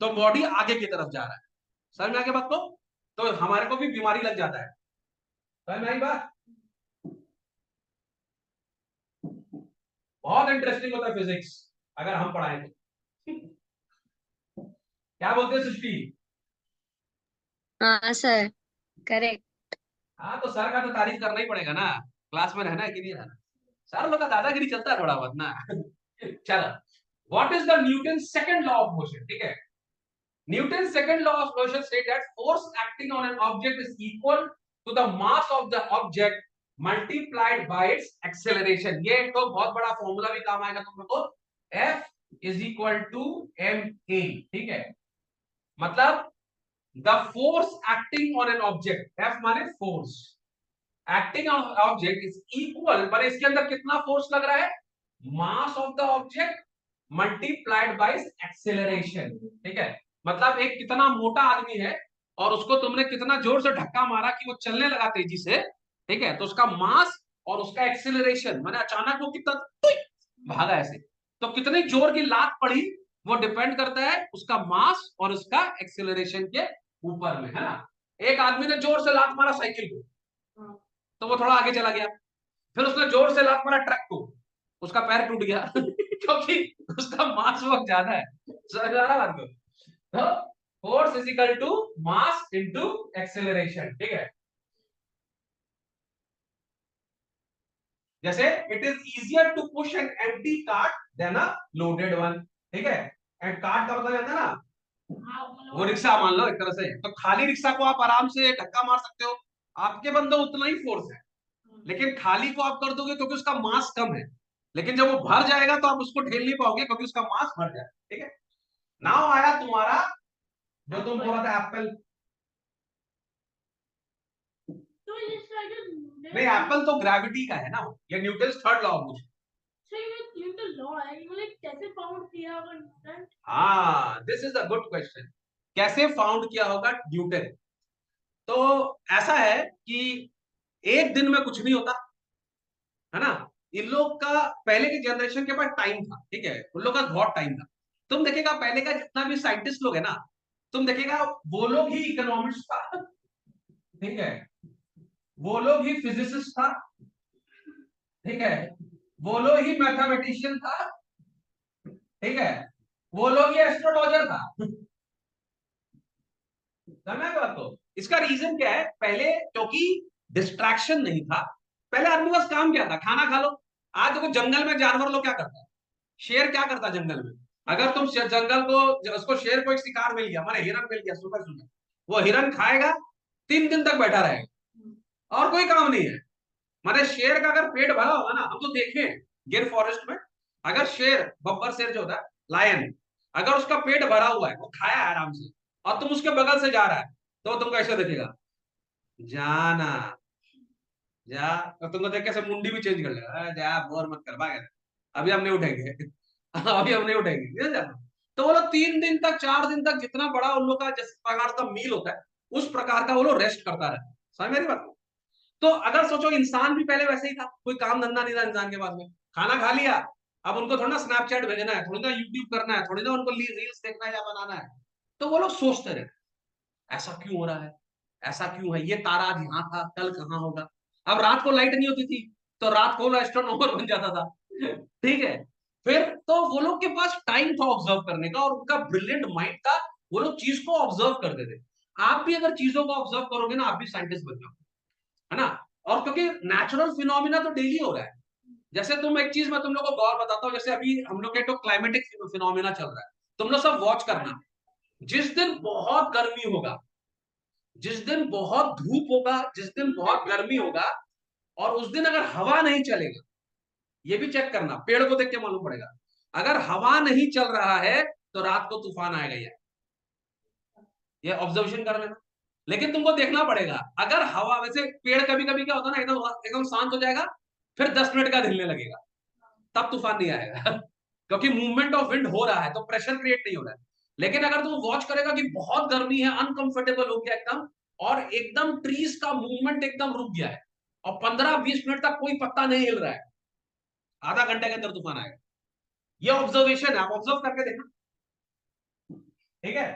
तो बॉडी आगे की तरफ जा रहा है। समझ में आ गया बात को? तो हमारे को भी बीमारी लग जाता है, समझ में आई बात? बहुत इंटरेस्टिंग होता है फिजिक्स अगर हम पढ़ाएं तो। क्या बोलते हैं सृष्टि? हाँ सर, करेक्ट। हाँ, तो सर का तो तारीफ करना ही पड़ेगा ना, क्लास में रहना है कि नहीं रहना, सर लोग का दादागिरी चलता है थोड़ा बहुत ना चलो, what is the Newton second law of motion, ठीक है? Newton's second law of motion states that force acting on an object is equal to the mass of the object multiplied by its acceleration। ये तो बहुत बड़ा फॉर्मूला भी काम आएगा तुम लोग को, F is equal to ma, ठीक है? मतलब the force acting on an object, F माने force acting on object is equal, पर इसके अंदर कितना फोर्स लग रहा है? mass of the object multiplied by its acceleration, ठीक है? मतलब एक कितना मोटा आदमी है और उसको तुमने कितना जोर से धक्का मारा कि वो चलने लगा तेजी से, ठीक है? तो उसका मास और उसका एक्सेलरेशन, माने अचानक वो कितना भागा ऐसे, तो कितनी जोर की लात पड़ी वो डिपेंड करता है उसका मास और उसका एक्सेलरेशन के ऊपर में, है ना? एक आदमी ने जोर से लात मारा साइकिल को तो वो थोड़ा आगे चला गया, फिर उसने जोर से लात मारा ट्रक को, उसका पैर टूट गया क्योंकि उसका मास बहुत ज्यादा है। समझ आ रहा बात को? तो force is equal to mass into acceleration, ठीक है? जैसे it is easier to push an empty cart than a loaded one, ठीक है? एंड कार्ट का मतलब जाता है ना, वो रिक्शा मान लो एक तरह से, तो खाली रिक्शा को आप आराम से धक्का मार सकते हो, आपके बंदे उतना ही फोर्स है, लेकिन खाली को आप कर दोगे क्योंकि उसका मास कम है, लेकिन जब वो भर जाएगा तो आप उसको ढेल नहीं पाओगे क्योंकि उसका मास भर जाएगा। ठीक है, नाउ आया तुम्हारा जो तुम बोला था एप्पल। तो इसका जो नहीं, एप्पल तो ग्रेविटी का है ना, ये Newton third law of motion. सही में न्यूटन लॉ है, मतलब कैसे फाउंड किया होगा न्यूटन? हाँ, this is a good question, कैसे फाउंड किया होगा न्यूटन। तो ऐसा है कि एक दिन में कुछ नहीं होता है ना, इन लोग का पहले की जनरेशन के पास टाइम था, ठीक है, उन लोग का बहुत टाइम था। तुम देखेगा पहले का जितना भी साइंटिस्ट लोग है ना, तुम देखेगा वो लोग ही इकोनॉमिस्ट था, ठीक है, वो लोग ही फिजिसिस्ट था, ठीक है, वो लोग ही मैथमेटिशियन था, ठीक है, वो लोग ही एस्ट्रोलॉजर था। समझ बात को? इसका रीजन क्या है, पहले क्योंकि डिस्ट्रैक्शन नहीं था, पहले आदमी का काम क्या था, खाना खा लो। आज देखो जंगल में जानवर लोग क्या करता है, शेर क्या करता है जंगल में, अगर तुम जंगल को उसको शेर को एक शिकार मिल गया, माने हिरन मिल गया, सुबह सुबह वो हिरन खाएगा, 3 दिन तक बैठा रहेगा और कोई काम नहीं है। माने शेर का अगर पेट भरा होगा ना, हम तो देखें गिर फॉरेस्ट में, अगर शेर, बब्बर शेर जो होता है, लायन, अगर उसका पेट भरा हुआ है, वो खाया है आराम से, और तुम उसके बगल से जा रहा है, तो तुम कैसे देखेगा, जाना जा, तो तुमको देख के मुंडी भी चेंज कर लेगा, जा बोर मत कर, भाग अभी हम नहीं उठेंगे। अभी हम नहीं उठेंगे, ये जाना। तो वो लोग 3 दिन तक 4 दिन तक जितना बड़ा उन लोग का जिस प्रकार का मील होता है, उस प्रकार का वो लोग रेस्ट करता रहता है। समझ मेरी बात को? तो अगर सोचो इंसान भी पहले वैसे ही था, कोई काम धंधा नहीं था इंसान के पास में, खाना खा लिया, अब उनको थोड़ा ना स्नैपचैट भेजना है, थोड़ी ना यूट्यूब करना है, थोड़ी ना उनको रील्स देखना है या बनाना है, तो वो लोग सोचते रहे ऐसा क्यों हो रहा है, ऐसा क्यों है, ये तारा आज यहाँ था कल कहाँ होगा। अब रात को लाइट नहीं होती थी तो रात को एस्ट्रोनॉमर बन जाता था। ठीक है, फिर तो वो लोग के पास टाइम था ऑब्जर्व करने का और उनका ब्रिलियंट माइंड था, वो लोग चीज को ऑब्जर्व करते थे। आप भी अगर चीजों को ऑब्जर्व करोगे ना, आप भी साइंटिस्ट बन जाओगे, है ना। और क्योंकि नेचुरल फिनोमिना तो डेली हो रहा है, जैसे तुम एक चीज मैं तुम लोग को गौर बताता हूँ, जैसे अभी हम लोग के तो क्लाइमेटिक फिनोमिना चल रहा है, तुम लोग सब वॉच करना, जिस दिन बहुत गर्मी होगा, जिस दिन बहुत धूप होगा, जिस दिन बहुत गर्मी होगा, और उस दिन अगर हवा नहीं चलेगा, ये भी चेक करना, पेड़ को देख के मालूम पड़ेगा, अगर हवा नहीं चल रहा है तो रात को तूफान आएगा, ये ऑब्जर्वेशन कर लेना। लेकिन तुमको देखना पड़ेगा, अगर हवा, वैसे पेड़ कभी कभी क्या होता है ना, एकदम एकदम शांत हो जाएगा, फिर 10 मिनट का हिलने लगेगा, तब तूफान नहीं आएगा। क्योंकि मूवमेंट ऑफ विंड हो रहा है तो प्रेशर क्रिएट नहीं हो रहा है। लेकिन अगर तुम वॉच करेगा कि बहुत गर्मी है, अनकंफर्टेबल हो गया एकदम, और एकदम ट्रीज का मूवमेंट एकदम रुक गया है, और 15-20 मिनट तक कोई पत्ता नहीं हिल रहा है, आधा घंटे के अंदर तूफान आएगा। ये ऑब्जर्वेशन है, आप ऑब्जर्व करके देखना, ठीक है।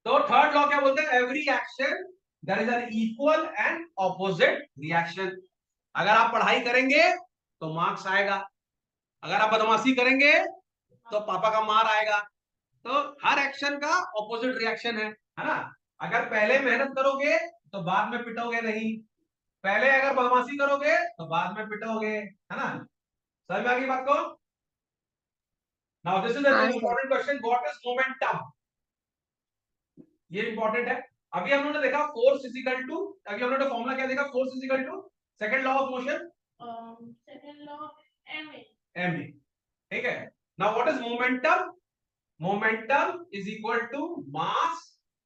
तो थर्ड लॉ क्या बोलते हैं, every action there is an equal and opposite reaction. अगर आप पढ़ाई करेंगे तो मार्क्स आएगा, अगर आप बदमाशी करेंगे तो पापा का मार आएगा। तो हर एक्शन का ऑपोजिट रिएक्शन है ना। अगर पहले मेहनत करोगे तो बाद में पिटोगे नहीं, पहले अगर बदमाशी करोगे तो बाद में पिटोगे, है ना। समझ में आ गई बात को? नाउ दिस इज अ हाँ sir. Important question, what is momentum, ये इंपॉर्टेंट है। अभी हम लोगों ने देखा फोर्स इज इक्वल टू, अभी हम लोगों ने फॉर्मूला क्या देखा, force is equal to second law of motion, second law ma। ma, ठीक है। Now what is momentum, momentum is equal to mass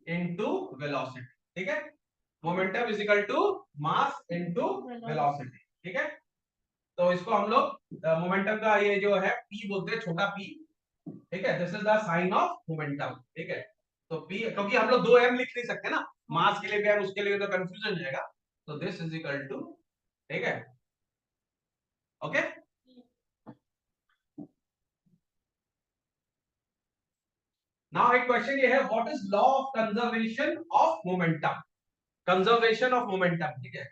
into velocity, ठीक है। Momentum is equal to mass into velocity, ठीक है। तो इसको हम लोग मोमेंटम का ये जो है p बोलते हैं, छोटा p, ठीक है, this is the sign of momentum, ठीक है। तो p, क्योंकि हम लोग 2m लिख नहीं सकते ना, मास के लिए भी m, उसके लिए तो कंफ्यूजन हो जाएगा, तो दिस इज इक्वल टू, ठीक है, ओके। नाउ एक क्वेश्चन ये है, what is law of conservation of momentum, conservation of momentum, ठीक है।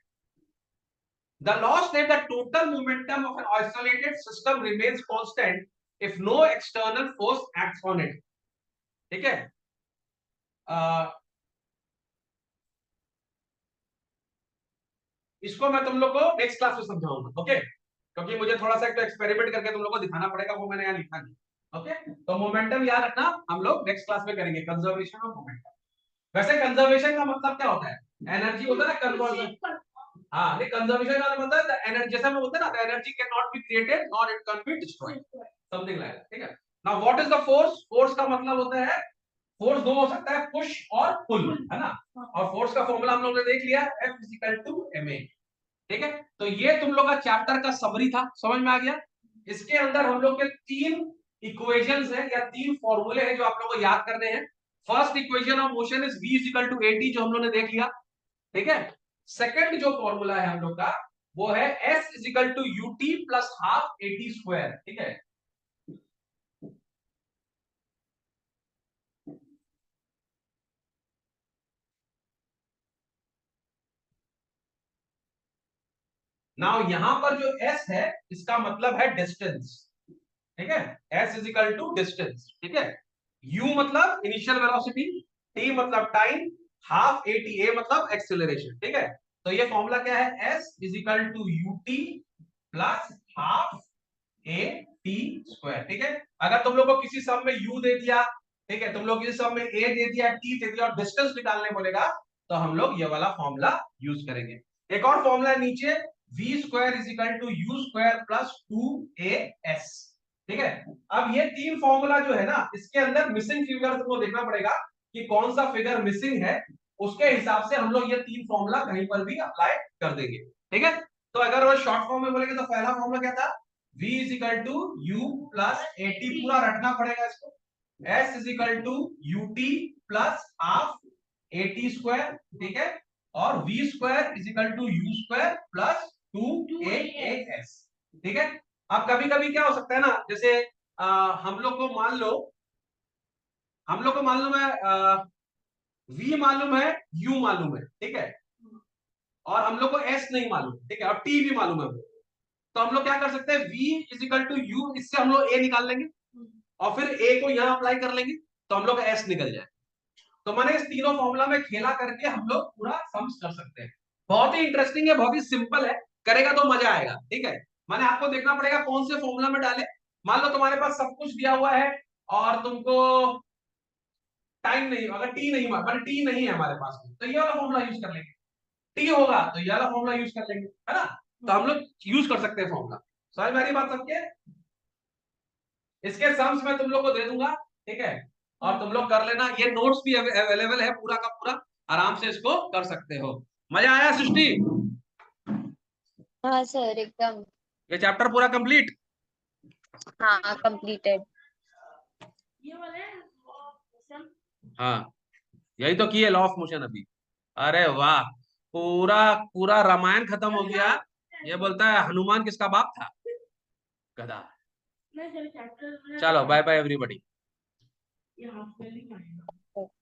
The law states that total momentum of an isolated system remains constant if no external force acts on it, ठीक है। इसको मैं तुम लोग को नेक्स्ट क्लास में समझाऊंगा, ओके, क्योंकि मुझे थोड़ा सा एक एक्सपेरिमेंट करके तुम लोग को दिखाना पड़ेगा, वो मैंने यहाँ लिखा नहीं, ओके। तो मोमेंटम याद रखना, हम लोग नेक्स्ट क्लास में करेंगे कंजर्वेशन ऑफ मोमेंटम। वैसे कंजर्वेशन का मतलब क्या होता है, एनर्जी होता है ना, कंजर्वेशन, हाँ, नहीं कंजर्वेशन का मतलब एनर्जी, जैसे हम बोलते हैं ना, energy can not be created nor it can be destroyed, something like that, ठीक है। Now what is the force? Force का मतलब होता है, फोर्स दो हो सकता है, पुश और पुल, है ना। और फोर्स का फॉर्मूला हम लोग ने देख लिया, F = ma, ठीक है। तो ये तुम लोग का चैप्टर का समरी था, समझ में आ गया। इसके अंदर हम लोग के 3 इक्वेशंस हैं या 3 फॉर्मूले हैं जो आप लोगों को याद करने हैं। First equation of motion is V = AT, जो हम लोग ने देख लिया, ठीक है। सेकंड जो फॉर्मूला है हम लोग का, वो है S = UT + ½ AT², ठीक है। नाउ यहां पर जो S है, इसका मतलब है डिस्टेंस, ठीक है। S = डिस्टेंस, ठीक है। U मतलब इनिशियल वेलोसिटी, T मतलब टाइम, ½ ATA मतलब एक्सेलरेशन, ठीक है। तो ये फॉर्मूला क्या है? S = UT + ½ AT², ठीक है। अगर तुम लोग को किसी सम में U दे दिया, ठीक है, तुम लोग किसी सम में A दे दिया, T दे दिया और डिस्टेंस निकालने बोलेगा, तो हम लोग ये वाला फॉर्मूला यूज करेंगे। एक और फॉर्मूला है नीचे, V² = U² + 2AS, ठीक है। अब ये 3 फॉर्मूला जो है ना, इसके अंदर मिसिंग फिगर तुमको देखना पड़ेगा कि कौन सा फिगर मिसिंग है, उसके हिसाब से हम लोग ये 3 फॉर्मूला कहीं पर भी अप्लाई कर देंगे, ठीक है। तो अगर वो शॉर्ट फॉर्म में बोलेंगे तो पहला फॉर्मूला क्या था? V = U + AT, पूरा रटना पड़ेगा इसको। S = UT + ½ AT², ठीक है। और V² = U² + 2AS, ठीक है। अब कभी कभी क्या हो सकता है ना, जैसे हम लोग को मान लो है V मालूम है, U मालूम है, ठीक है, और हम लोग को S नहीं मालूम, ठीक है, और T भी मालूम है, तो हम लोग क्या कर सकते हैं? V = U, इससे हम लोग A निकाल लेंगे और फिर A को यहां अप्लाई कर लेंगे, तो हम लोग का S निकल जाए। तो मैंने इस तीनों फॉर्मूला में खेला करके हम लोग पूरा सम्स कर सकते हैं। बहुत ही इंटरेस्टिंग है, बहुत ही सिंपल है, करेगा तो मजा आएगा, ठीक है। मैंने आपको देखना पड़ेगा कौन से फॉर्मूला में डाले। मान लो तुम्हारे पास सब कुछ दिया हुआ है और तुमको टाइम नहीं, अगर टी नहीं, मतलब टी नहीं है हमारे पास में, तो ये वाला फॉर्मूला यूज कर लेंगे। टी होगा तो ये वाला फॉर्मूला यूज कर लेंगे, है ना। तो हम लोग यूज कर सकते हैं फॉर्मूला। समझ में आ रही बात सबके? इसके सम्स मैं तुम लोग को दे दूंगा, ठीक है, और तुम लोग कर लेना। ये नोट्स भी अवेलेबल है पूरा का पूरा, आराम से इसको कर सकते हो। मजा आया सृष्टि? हाँ सर, एकदम। ये चैप्टर पूरा कंप्लीट? हाँ, कंप्लीटेड। ये वाले मोशन। हाँ, यही तो की है लॉ ऑफ मोशन अभी। अरे वाह, पूरा पूरा रामायण खत्म हो गया। ये बोलता है हनुमान किसका बाप था? गधा। नहीं सर, चैप्टर चलो बाय बाय एवरीबॉडी। यहाँ पे लिखा है।